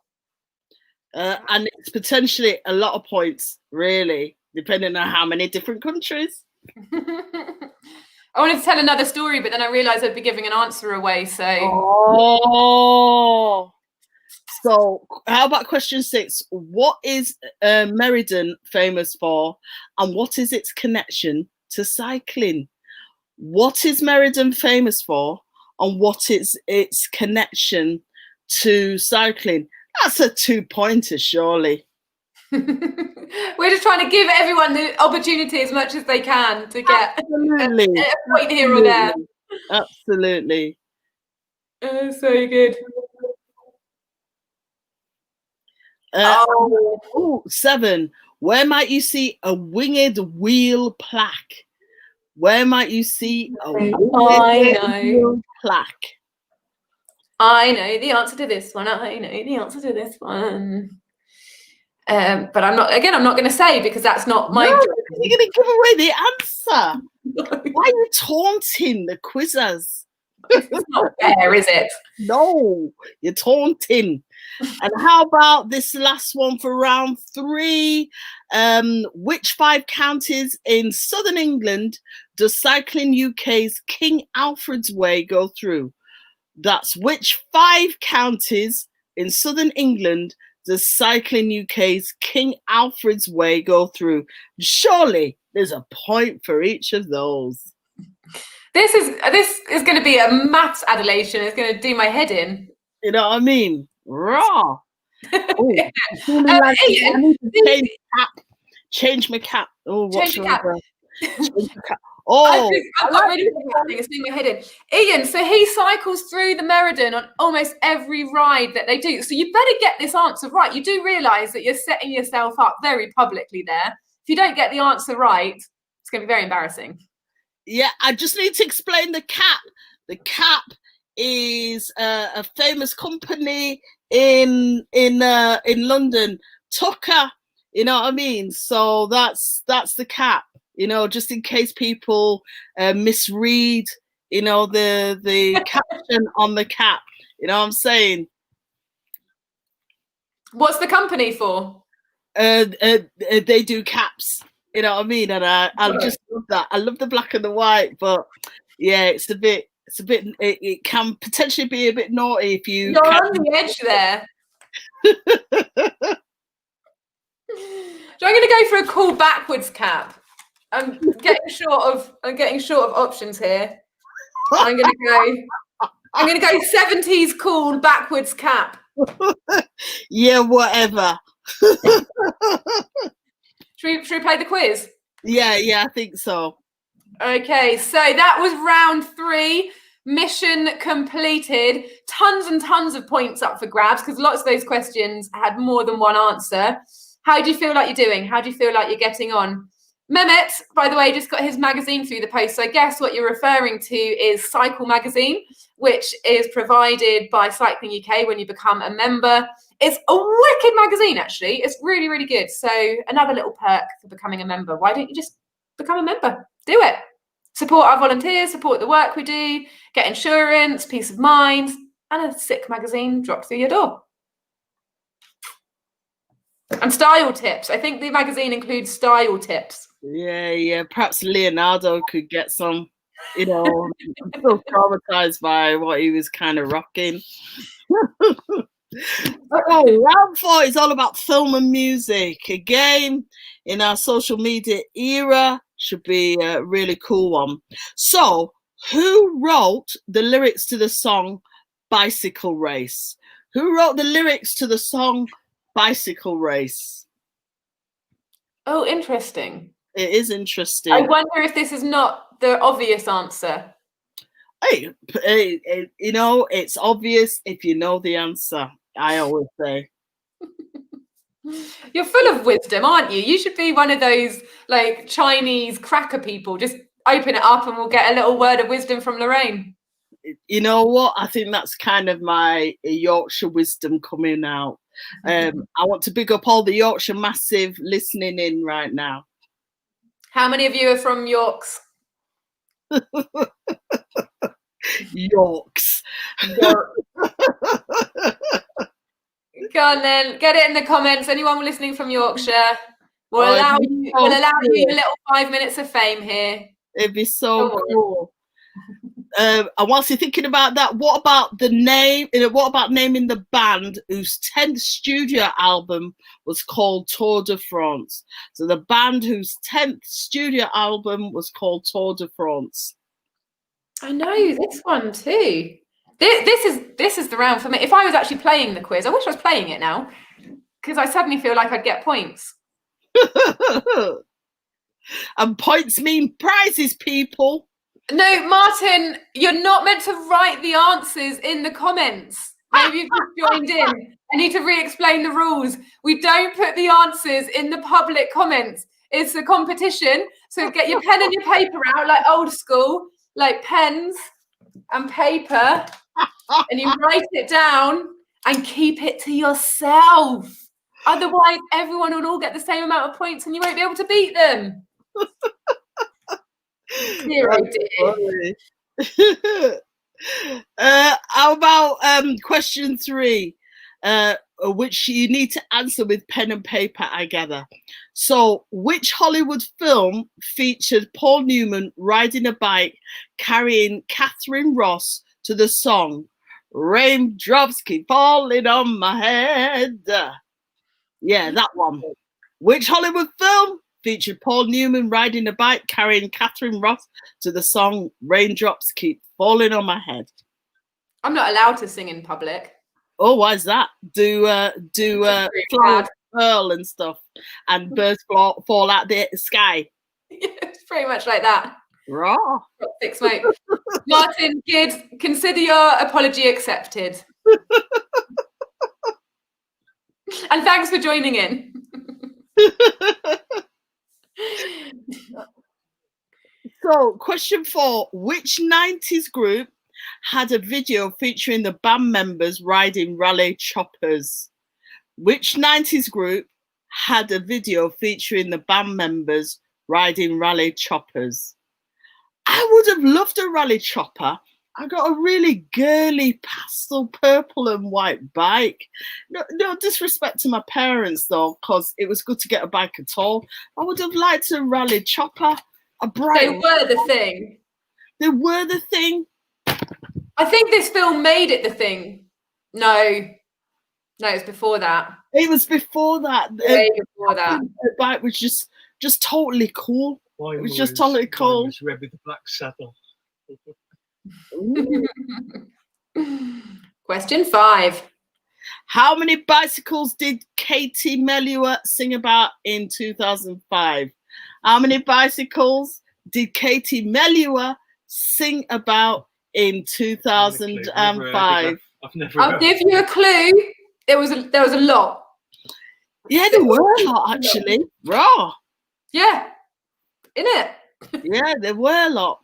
S2: And it's potentially a lot of points, really, depending on how many different countries.
S1: I wanted to tell another story, but then I realised I'd be giving an answer away. So.
S2: Oh. So how about question 6? What is Meriden famous for, and what is its connection to cycling? What is Meriden famous for, and what is its connection to cycling? That's a 2-pointer, surely.
S1: We're just trying to give everyone the opportunity as much as they can to get a point here or there.
S2: Absolutely.
S1: So good.
S2: 7. Where might you see a winged wheel plaque? Where might you see a winged wheel plaque?
S1: I know the answer to this one. I know the answer to this one. But I'm not going to say, because that's not my job.
S2: You're going to give away the answer. Why are you taunting the quizzers?
S1: It's not fair, is it?
S2: No, you're taunting. And how about this last one for round 3? Which 5 counties in southern England does Cycling UK's King Alfred's Way go through? That's which 5 counties in southern England does Cycling UK's King Alfred's Way go through? Surely there's a point for each of those.
S1: This is going to be a maths adulation. It's going to do my head in.
S2: You know what I mean? Raw. Oh,
S1: Ian,
S2: I need to change my cap. Oh,
S1: change your cap.
S2: Change my cap. Oh,
S1: I've got really thing. It's doing my head in. Ian, so he cycles through the Meriden on almost every ride that they do. So you better get this answer right. You do realise that you're setting yourself up very publicly there. If you don't get the answer right, it's going to be very embarrassing.
S2: Yeah, I just need to explain the cap. The cap is a famous company in London, Tucker. You know what I mean? So that's the cap. You know, just in case people misread, you know, the caption on the cap. You know what I'm saying?
S1: What's the company for?
S2: They do caps. You know what I mean? And I just love that. I love the black and the white, but yeah, it's a bit. It can potentially be a bit naughty if you.
S1: You're on the edge there. So I'm going to go for a cool backwards cap. I'm getting short of options here. I'm going to go 70s cool backwards cap.
S2: Yeah, whatever.
S1: Should we play the quiz?
S2: Yeah, I think so.
S1: Okay, so that was round 3. Mission completed. Tons and tons of points up for grabs because lots of those questions had more than one answer. How do you feel like you're doing? How do you feel like you're getting on? Mehmet, by the way, just got his magazine through the post. So I guess what you're referring to is Cycle magazine, which is provided by Cycling UK when you become a member. It's a wicked magazine, actually. It's really, really good. So another little perk for becoming a member. Why don't you just become a member? Do it. Support our volunteers, support the work we do, get insurance, peace of mind, and a sick magazine dropped through your door. And style tips. I think the magazine includes style tips.
S2: Yeah. Perhaps Leonardo could get some, you know, I'm so traumatized by what he was kind of rocking. Okay, round 4 is all about film and music. Again, in our social media era, should be a really cool one. So, who wrote the lyrics to the song Bicycle Race? Who wrote the lyrics to the song Bicycle Race?
S1: Oh, interesting.
S2: It is interesting.
S1: I wonder if this is not the obvious answer.
S2: Hey, you know, it's obvious if you know the answer, I always say.
S1: You're full of wisdom, aren't you? You should be one of those like Chinese cracker people. Just open it up and we'll get a little word of wisdom from Lorraine.
S2: You know what? I think that's kind of my Yorkshire wisdom coming out. I want to big up all the Yorkshire Massive listening in right now.
S1: How many of you are from Yorks?
S2: Yorks.
S1: Go on then, get it in the comments. Anyone listening from Yorkshire, we'll allow you a little 5 minutes of fame here.
S2: It'd be so cool. And whilst you're thinking about that, what about the name? What about naming the band whose 10th studio album was called Tour de France? So the band whose 10th studio album was called Tour de France.
S1: I know this one too. This is the round for me. If I was actually playing the quiz, I wish I was playing it now because I suddenly feel like I'd get points.
S2: And points mean prizes, people.
S1: No, Martin, you're not meant to write the answers in the comments. Maybe you've just joined in. I need to re-explain the rules. We don't put the answers in the public comments. It's a competition. So get your pen and your paper out like old school, like pens and paper, and you write it down and keep it to yourself. Otherwise, everyone will all get the same amount of points and you won't be able to beat them.
S2: How about question 3, which you need to answer with pen and paper, I gather. So, which Hollywood film featured Paul Newman riding a bike carrying Catherine Ross to the song "Raindrops Keep Falling on My Head"? Yeah, that one. Which Hollywood film featured Paul Newman riding a bike carrying Catherine Ross to the song Raindrops Keep Falling on My Head?
S1: I'm not allowed to sing in public.
S2: Oh, why is that? Do Flower Pearl and stuff, and birds fall out the sky.
S1: It's pretty much like that.
S2: Raw.
S1: Thick smoke. Martin, good. Consider your apology accepted. And thanks for joining in.
S2: So, question 4. Which 90s group had a video featuring the band members riding rally choppers? Which 90s group had a video featuring the band members riding rally choppers? I would have loved a rally chopper. I got a really girly pastel purple and white bike. No disrespect to my parents though, because it was good to get a bike at all. I would have liked a rally chopper.
S1: They were the thing.
S2: They were the thing.
S1: I think this film made it the thing. No, it's before that.
S2: It was before that.
S1: Way before that.
S2: The bike was just totally cool. It was just totally cool.
S10: Mine was red with the black saddle.
S1: Question 5.
S2: How many bicycles did Katie Melua sing about in 2005? How many bicycles did Katie Melua sing about in 2005?
S1: I'll give you a clue. There was a lot.
S2: Yeah, there were a lot actually. Raw.
S1: Yeah. Innit?
S2: Yeah, there were a lot.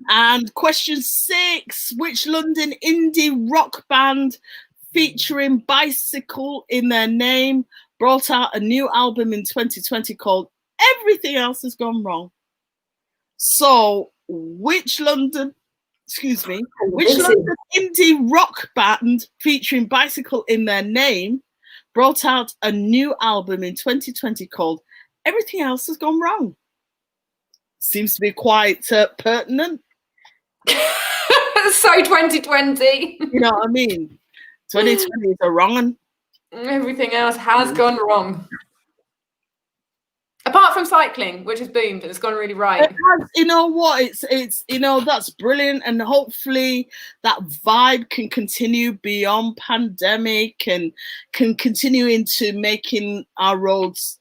S2: And question 6, which London indie rock band featuring bicycle in their name brought out a new album in 2020 called Everything Else Has Gone Wrong? So, which London indie rock band featuring bicycle in their name brought out a new album in 2020 called Everything Else Has Gone Wrong? Seems to be quite pertinent.
S1: So 2020.
S2: You know what I mean? 2020 is a wrong one.
S1: Everything else has gone wrong. Apart from cycling, which has boomed and it's gone really right.
S2: You know what? It's that's brilliant, and hopefully that vibe can continue beyond pandemic and can continue into making our roads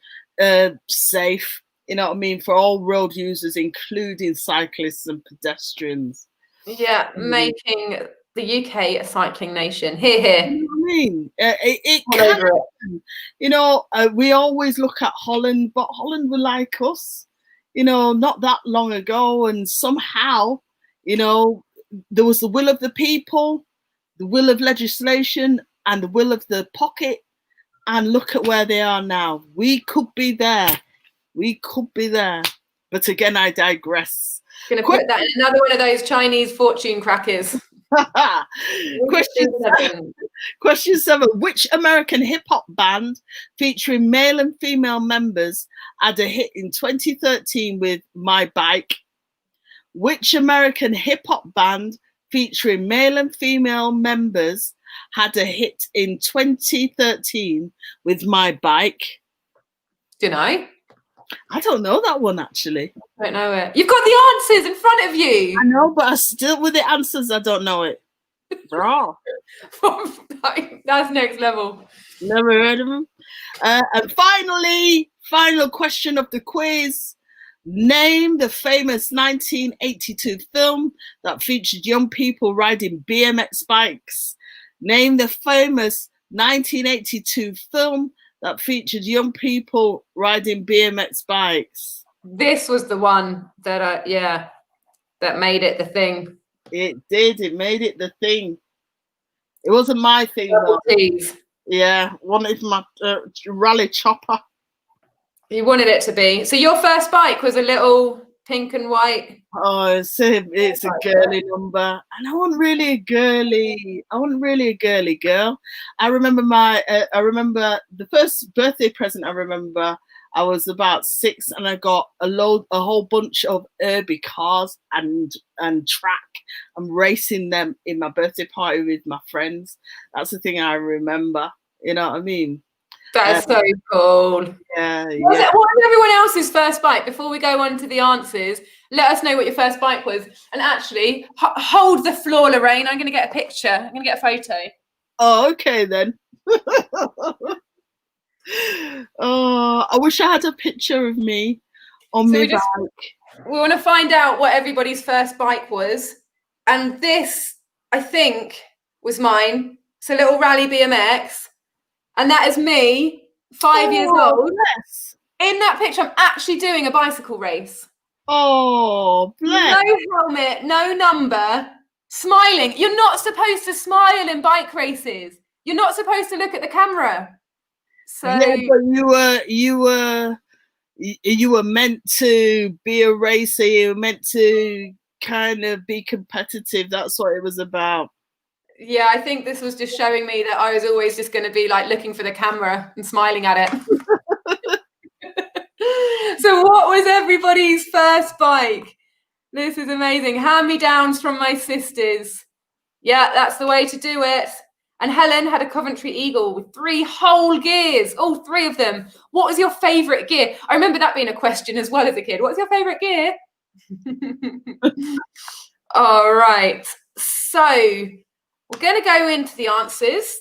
S2: safe. You know what I mean, for all road users, including cyclists and pedestrians.
S1: Yeah, making the UK a cycling nation. Hear, hear.
S2: You know what I mean? It can. We always look at Holland, but Holland were like us, not that long ago. And somehow, there was the will of the people, the will of legislation, and the will of the pocket. And look at where they are now. We could be there. But again, I digress.
S1: Going to put that in another one of those Chinese fortune crackers.
S2: Question 7. Which American hip-hop band featuring male and female members had a hit in 2013 with My Bike? Which American hip-hop band featuring male and female members had a hit in 2013 with My Bike?
S1: Do you know?
S2: I don't know that one actually.
S1: I don't know it. You've got the answers in front of you.
S2: I know, but I still, with the answers, I don't know it. Raw.
S1: That's next level.
S2: Never heard of them. And finally, final question of the quiz. Name the famous 1982 film that featured young people riding BMX bikes. Name the famous 1982 film that featured young people riding BMX bikes.
S1: This was the one that, that made it the thing.
S2: It did. It made it the thing. It wasn't my thing, though. Yeah, wanted my rally chopper.
S1: You wanted it to be. So your first bike was a little pink and white.
S2: Oh, it's a girly number, and I wasn't really a girly girl. I remember the first birthday present. I was about 6, and I got a whole bunch of Irby cars and track. I'm racing them in my birthday party with my friends. That's the thing I remember. You know what I mean?
S1: That's so cool.
S2: Yeah,
S1: What was everyone else's first bike? Before we go on to the answers, let us know what your first bike was. And actually, hold the floor, Lorraine. I'm going to get a picture. I'm going to get a photo.
S2: Oh, okay then. Oh, I wish I had a picture of me on my bike.
S1: We want to find out what everybody's first bike was. And this, I think, was mine. It's a little rally BMX. And that is me, 5 years old.
S2: Bless.
S1: In that picture, I'm actually doing a bicycle race.
S2: Oh, bless.
S1: No helmet, no number, smiling. You're not supposed to smile in bike races. You're not supposed to look at the camera. So
S2: yeah, but you were meant to be a racer. You were meant to kind of be competitive. That's what it was about.
S1: Yeah, I think this was just showing me that I was always just going to be like looking for the camera and smiling at it. So what was everybody's first bike? This is amazing. Hand-me-downs from my sisters. Yeah, that's the way to do it. And Helen had a Coventry Eagle with 3 whole gears, all 3 of them. What was your favourite gear? I remember that being a question as well as a kid. What's your favourite gear? All right. So we're going to go into the answers.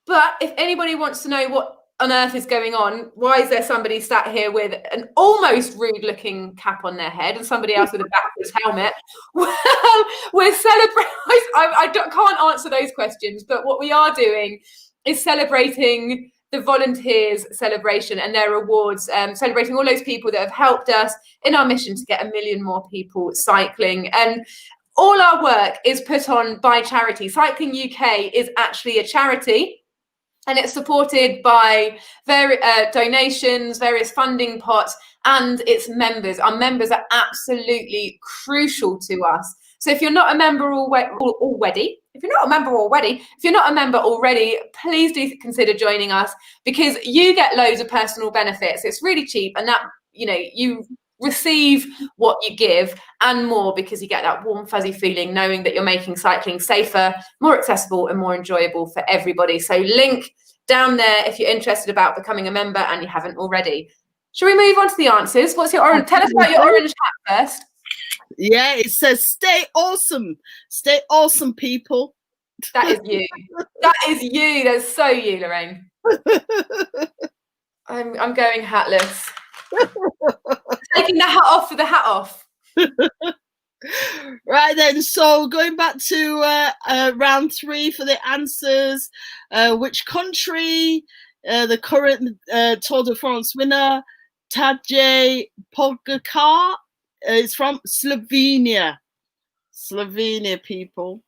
S1: But if anybody wants to know what on earth is going on, why is there somebody sat here with an almost rude-looking cap on their head and somebody else with a backwards helmet? Well, we're celebrating. I can't answer those questions, but what we are doing is celebrating the volunteers celebration and their awards, celebrating all those people that have helped us in our mission to get 1 million more people cycling. And all our work is put on by charity. Cycling UK is actually a charity. And it's supported by donations, various funding pots, and its members. Our members are absolutely crucial to us. So if you're not a member already, please do consider joining us, because you get loads of personal benefits. It's really cheap, and that, you know, you receive what you give and more, because you get that warm fuzzy feeling knowing that you're making cycling safer, more accessible and more enjoyable for everybody. So link down there if you're interested about becoming a member and you haven't already. Shall we move on to the answers? What's your orange? Tell us about your orange hat first.
S2: Yeah, it says stay awesome, people.
S1: That is you. That is you. That's so you, Lorraine. I'm going hatless. Taking the hat off for the hat off.
S2: Right then, so going back to round 3 for the answers. Which country the current Tour de France winner Tadej Pogačar is from? Slovenia. Slovenia, people.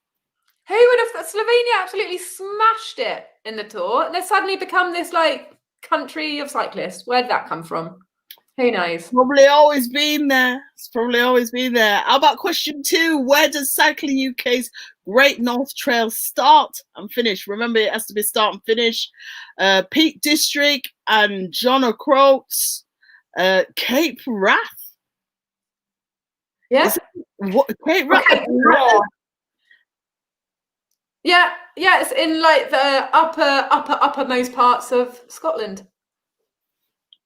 S1: Who would have thought? Slovenia absolutely smashed it in the Tour, and they've suddenly become this like country of cyclists. Where did that come from? Who knows?
S2: Probably always been there. It's probably always been there. How about question 2? Where does Cycling UK's Great North Trail start and finish? Remember, it has to be start and finish. Peak District and John O'Croats, Cape Wrath.
S1: Yeah.
S2: Cape Wrath.
S1: Yeah, it's in like the uppermost parts of Scotland.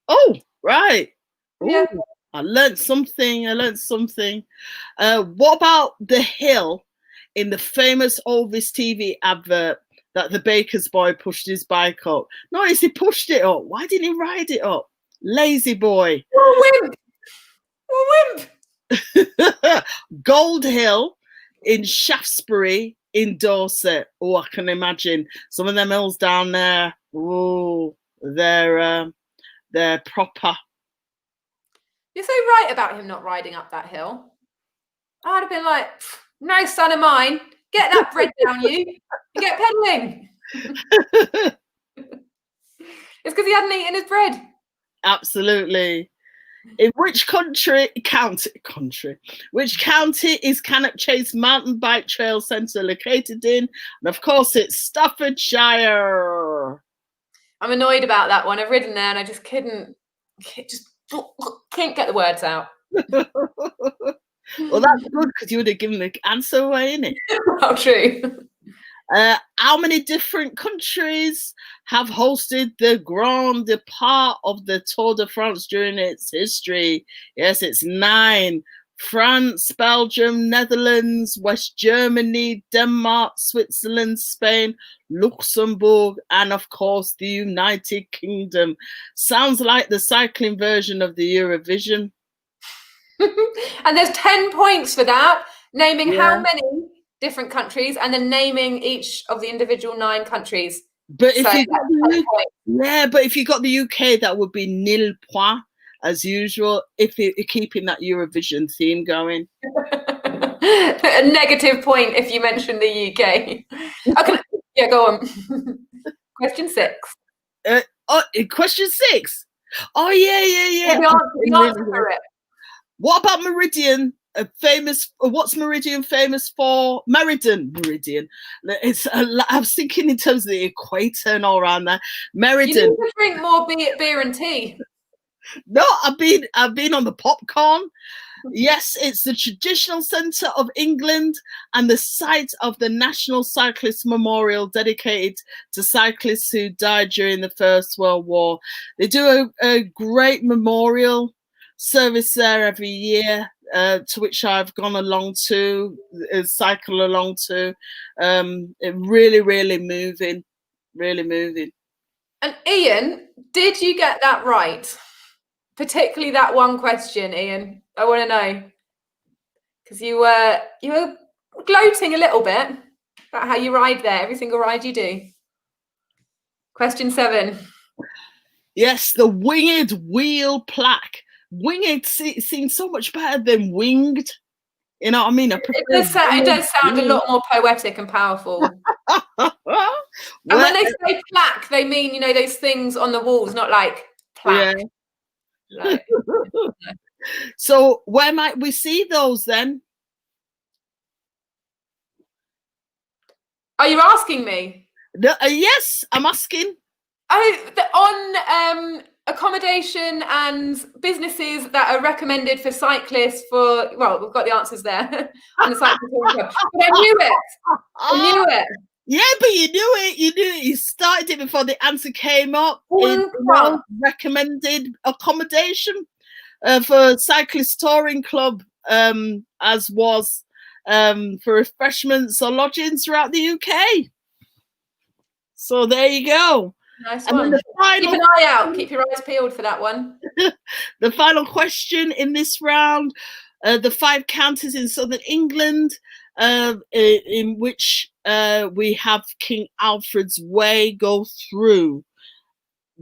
S2: Oh, right.
S1: Yeah.
S2: Ooh, I learned something. What about the hill in the famous Olvis TV advert that the baker's boy pushed his bike up? Notice he pushed it up. Why didn't he ride it up? Lazy boy.
S1: What a wimp.
S2: Gold Hill in Shaftesbury in Dorset. Oh, I can imagine some of them hills down there. Oh, they're proper.
S1: You're so right about him not riding up that hill. I'd have been like, no, son of mine, get that bread down you and get pedaling. It's because he hadn't eaten his bread.
S2: Absolutely. In which county is Cannock Chase Mountain Bike Trail Centre located in? And of course, it's Staffordshire.
S1: I'm annoyed about that one. I've ridden there and I just can't get the words out.
S2: Well, that's good, because you would have given the answer away, innit?
S1: Well, true.
S2: How many different countries have hosted the Grand Depart of the Tour de France during its history? Yes, it's 9. France, Belgium, Netherlands, West Germany, Denmark, Switzerland, Spain, Luxembourg, and of course the United Kingdom. Sounds like the cycling version of the Eurovision.
S1: And there's 10 points for that, naming how many different countries and then naming each of the individual 9 countries.
S2: But if you got the but if you got the UK, that would be nil point as usual. If you're keeping that Eurovision theme going,
S1: a negative point if you mention the UK. Okay, yeah, go on. Question 6.
S2: Question 6. Oh yeah.
S1: The answer for it.
S2: What about Meridian? What's Meridian famous for? Meridian. It's. I was thinking in terms of the equator and all around there. Meridian.
S1: You need to drink more beer and tea.
S2: No, I've been on the popcorn. Yes, it's the traditional centre of England and the site of the National Cyclist Memorial dedicated to cyclists who died during the First World War. They do a great memorial service there every year, to which I've gone along to, cycle along to. Really moving.
S1: And Ian, did you get that right? Particularly that one question, Ian. I want to know, because you were gloating a little bit about how you ride there, every single ride you do. Question 7.
S2: Yes, the winged wheel plaque. Winged seems so much better than winged. You know what I mean?
S1: It does sound a lot more poetic and powerful. And when they say plaque, they mean, you know, those things on the walls, not like plaque.
S2: Yeah. So where might we see those then?
S1: Are you asking me?
S2: Yes, I'm asking.
S1: On accommodation and businesses that are recommended for cyclists for, well, we've got the answers there. On the cycling club. But I knew it.
S2: Yeah, but you knew it. You started it before the answer came up. Recommended accommodation for cyclist touring club, as was for refreshments or lodgings throughout the UK. So there you go.
S1: Nice one. Keep an eye out. Keep your eyes peeled for that one.
S2: The final question in this round, the 5 counties in southern England, in which we have King Alfred's Way go through.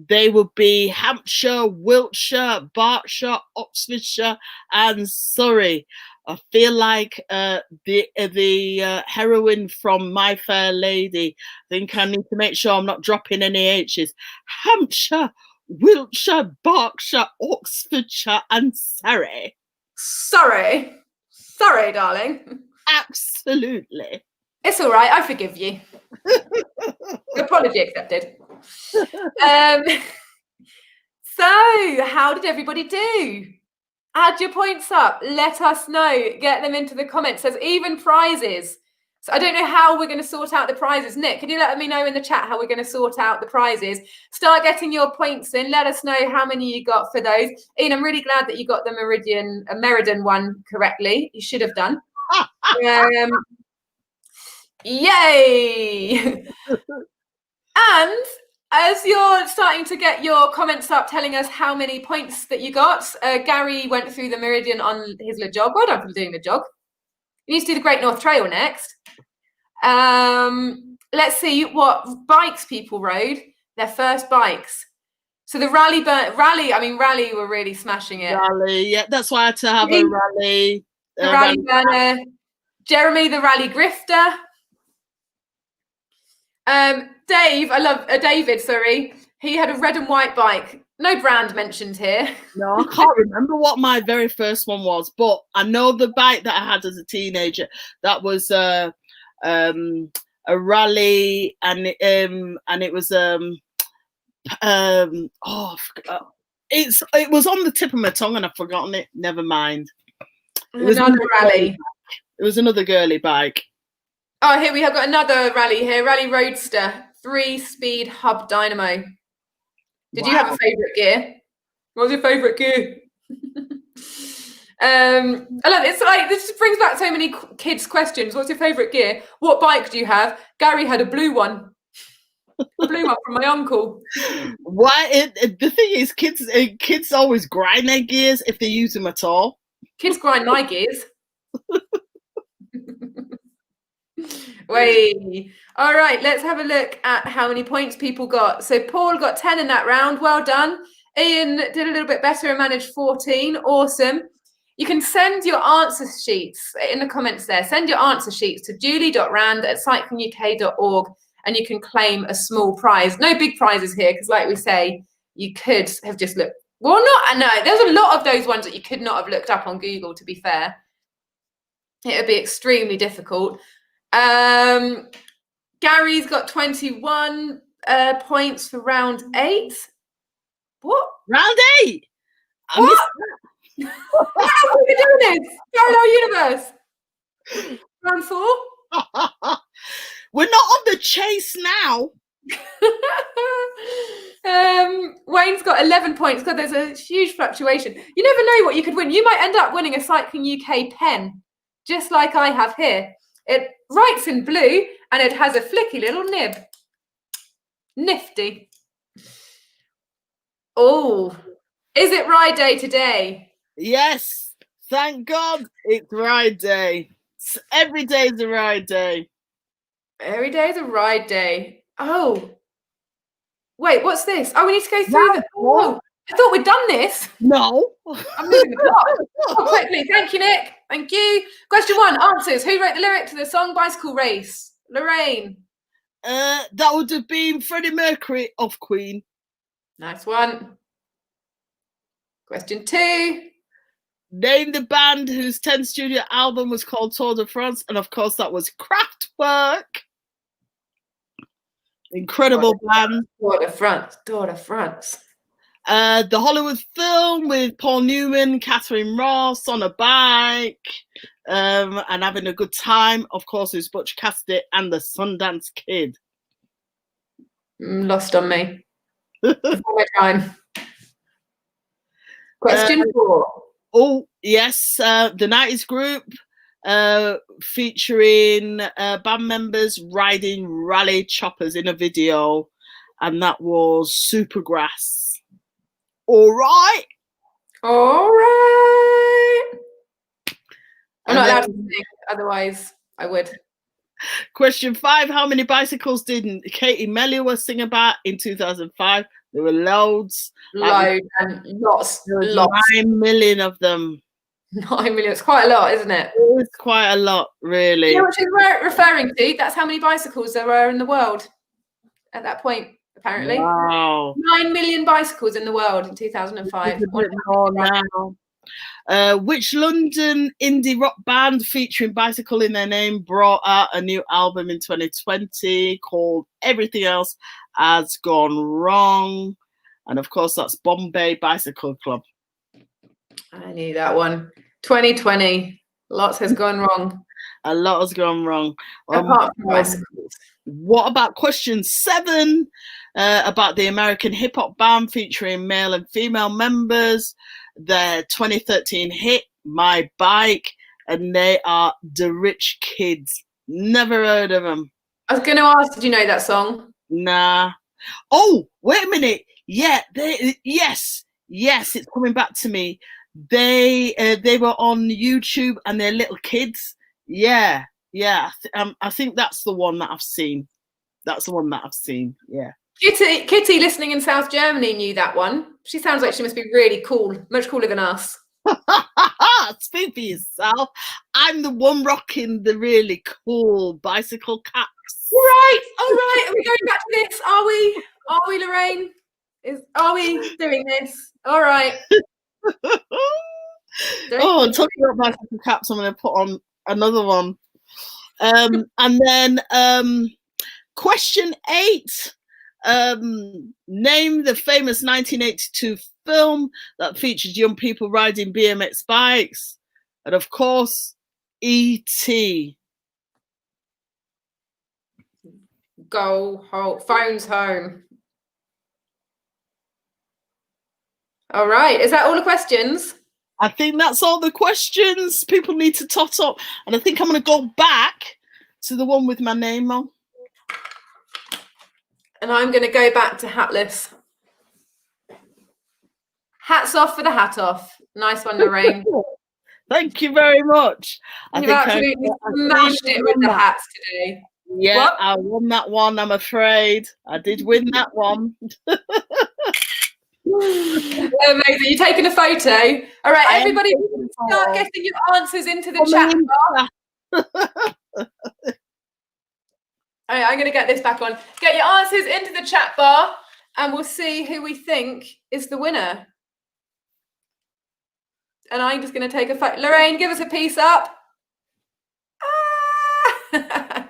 S2: They will be Hampshire, Wiltshire, Berkshire, Oxfordshire, and Surrey. I feel like the heroine from My Fair Lady. I think I need to make sure I'm not dropping any H's. Hampshire, Wiltshire, Berkshire, Oxfordshire, and Surrey.
S1: Sorry, darling.
S2: Absolutely.
S1: It's all right. I forgive you. Apology accepted. So, how did everybody do? Add your points up. Let us know. Get them into the comments. There's even prizes. So I don't know how we're going to sort out the prizes. Nick, can you let me know in the chat how we're going to sort out the prizes? Start getting your points in. Let us know how many you got for those. Ian, I'm really glad that you got the Meriden one correctly. You should have done. Yay! And as you're starting to get your comments up telling us how many points that you got, Gary went through the Meridian on his little jog. Well done for doing the jog. You need to do the Great North Trail next. Let's see what bikes people rode, their first bikes. So the Rally were really smashing it.
S2: Rally, yeah, that's why I had to have a Rally.
S1: The Rally burner. Jeremy, the Rally grifter. David, sorry. He had a red and white bike. No brand mentioned here.
S2: No, I can't remember what my very first one was, but I know the bike that I had as a teenager. That was a Rally, and it was it was on the tip of my tongue and I've forgotten it. Never mind.
S1: It was another Rally.
S2: It was another girly bike.
S1: Oh, here we have got another rally here. Rally Roadster, 3-speed hub dynamo. Did you have a favourite gear? What was your favourite gear? I love it. It's like, this brings back so many kids' questions. What's your favourite gear? What bike do you have? Gary had a blue one. A blue one from my uncle.
S2: Why? The thing is, kids always grind their gears if they use them at all.
S1: Kids grind my gears. Wait. All right, let's have a look at how many points people got. So Paul got 10 in that round. Well done. Ian did a little bit better and managed 14. Awesome. You can send your answer sheets in the comments there. Send your answer sheets to julie.rand@cyclinguk.org and you can claim a small prize. No big prizes here because, like we say, you could have just looked. Well, no, there's a lot of those ones that you could not have looked up on Google, to be fair. It would be extremely difficult. Gary's got 21 points for round 8. What?
S2: Round 8?
S1: What? How are we doing this? Parallel universe. Round 4?
S2: We're not on the chase now.
S1: Wayne's got 11 points. God, there's a huge fluctuation. You never know what you could win. You might end up winning a Cycling UK pen, just like I have here. It writes in blue and it has a flicky little nib. Nifty. Oh, is it ride day today?
S2: Yes, thank God it's ride day. Every day is a ride day.
S1: Every day is a ride day. Oh, wait, what's this? Oh, we need to go through Oh, I thought we'd done this.
S2: No.
S1: I'm moving the clock. Oh, quickly. Thank you, Nick. Thank you. Question 1, answers. Who wrote the lyric to the song Bicycle Race? Lorraine.
S2: That would have been Freddie Mercury of Queen.
S1: Nice one. Question 2.
S2: Name the band whose 10th studio album was called Tour de France. And of course, that was Kraftwerk. Incredible band.
S1: Tour de France. Tour de France.
S2: The Hollywood film with Paul Newman, Catherine Ross on a bike and having a good time. Of course, is Butch Cassidy and the Sundance Kid.
S1: Lost on me. Before my time. Question 4.
S2: Oh, yes. The 90s group featuring band members riding rally choppers in a video. And that was Supergrass. All right.
S1: All right. I'm not allowed to sing, otherwise I would.
S2: Question 5. How many bicycles did Katie Melua sing about in 2005? There were loads.
S1: Loads and lots.
S2: 9 million of them.
S1: 9 million. It's quite a lot, isn't it?
S2: It's quite a lot, really.
S1: You know what she's referring to? That's how many bicycles there were in the world at that point, apparently.
S2: Wow.
S1: 9 million bicycles in the world in 2005.
S2: Which London indie rock band featuring bicycle in their name brought out a new album in 2020 called Everything Else Has Gone Wrong? And of course, that's Bombay Bicycle Club.
S1: I knew that one. 2020. Lots has gone wrong.
S2: A lot has gone wrong.
S1: Apart from bicycles.
S2: What about question 7? About the American hip hop band featuring male and female members, their 2013 hit, My Bike, and they are The Rich Kids. Never heard of them.
S1: I was going to ask, did you know that song?
S2: Nah. Oh, wait a minute. Yeah, yes, it's coming back to me. They were on YouTube and they're little kids. Yeah. I think that's the one that I've seen. Yeah.
S1: Kitty listening in South Germany knew that one. She sounds like she must be really cool, much cooler than us.
S2: Speak for yourself. I'm the one rocking the really cool bicycle caps.
S1: All right. Are we going back to this? Are we, Lorraine? Are we doing this? All right.
S2: Talking about bicycle caps, I'm going to put on another one. And then question 8. Name the famous 1982 film that featured young people riding BMX bikes. And of course, E.T.
S1: Go home. Phones home. All right. Is that all the questions?
S2: I think that's all the questions. People need to tot up. And I think I'm going to go back to the one with my name on.
S1: And I'm going to go back to hatless. Hats off for the hat off. Nice one, Lorraine.
S2: Thank you very much.
S1: You've absolutely smashed it with the hats today.
S2: Yeah,
S1: what?
S2: I won that one, I'm afraid. I did win that one.
S1: Amazing. You're taking a photo. All right, everybody start getting your answers into the chat bar. All right, I'm going to get this back on. Get your answers into the chat bar and we'll see who we think is the winner. And I'm just going to take a photo. Lorraine, give us a piece up. Ah!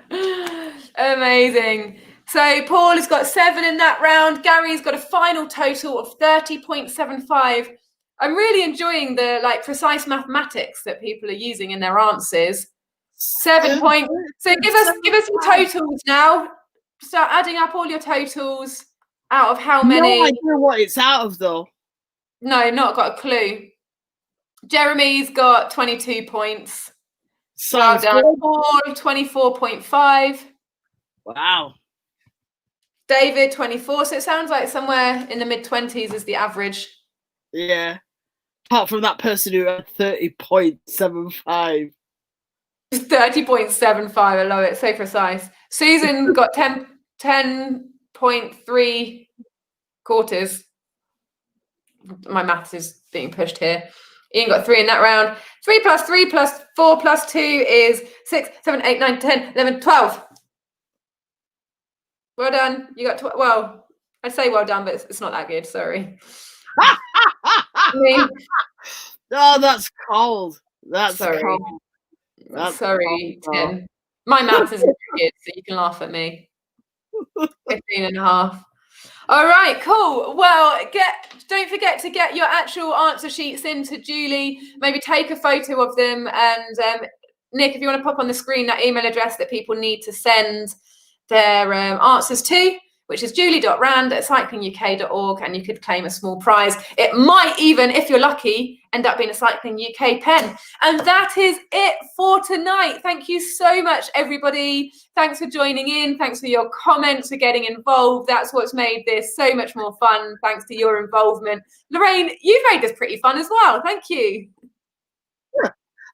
S1: Amazing. So Paul has got 7 in that round. Gary's got a final total of 30.75. I'm really enjoying the precise mathematics that people are using in their answers. 7 points. So give us your totals now. Start adding up all your totals out of how many.
S2: No idea what it's out of though.
S1: No, not got a clue. Jeremy's got 22 points. Well done. Paul, 24.5.
S2: Wow.
S1: David, 24. So it sounds like somewhere in the mid-20s is the average.
S2: Yeah. Apart from that person who had 30.75.
S1: 30.75. I love it. So precise. Susan got 10.3 quarters. My maths is being pushed here. Ian got 3 in that round. 3 plus 3 plus 4 plus 2 is 6, 7, 8, 9, 10, 11, 12. Well done. You got 12. Well, I'd say well done, but it's not that good. Sorry.
S2: Oh, that's cold. That's
S1: sorry.
S2: cold. That's
S1: sorry,
S2: cold.
S1: Tim. My maths isn't good, so you can laugh at me. 15.5. All right, cool. Well, don't forget to get your actual answer sheets into Julie. Maybe take a photo of them. And Nick, if you want to pop on the screen that email address that people need to send their answers to, which is julie.rand@cyclinguk.org, and you could claim a small prize. It might even, if you're lucky, end up being a Cycling UK pen. And that is it for tonight. Thank you so much, everybody. Thanks for joining in. Thanks for your comments, for getting involved. That's what's made this so much more fun, thanks to your involvement. Lorraine, you've made this pretty fun as well. Thank you.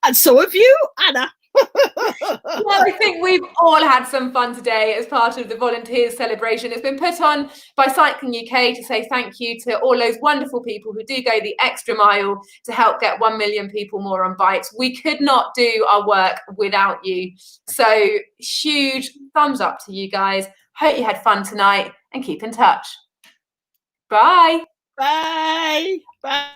S2: And so have you, Anna.
S1: Well, I think we've all had some fun today as part of the Volunteers celebration. It's been put on by Cycling UK to say thank you to all those wonderful people who do go the extra mile to help get 1 million people more on bikes. We could not do our work without you. So huge thumbs up to you guys. Hope you had fun tonight and keep in touch. Bye.
S2: Bye. Bye.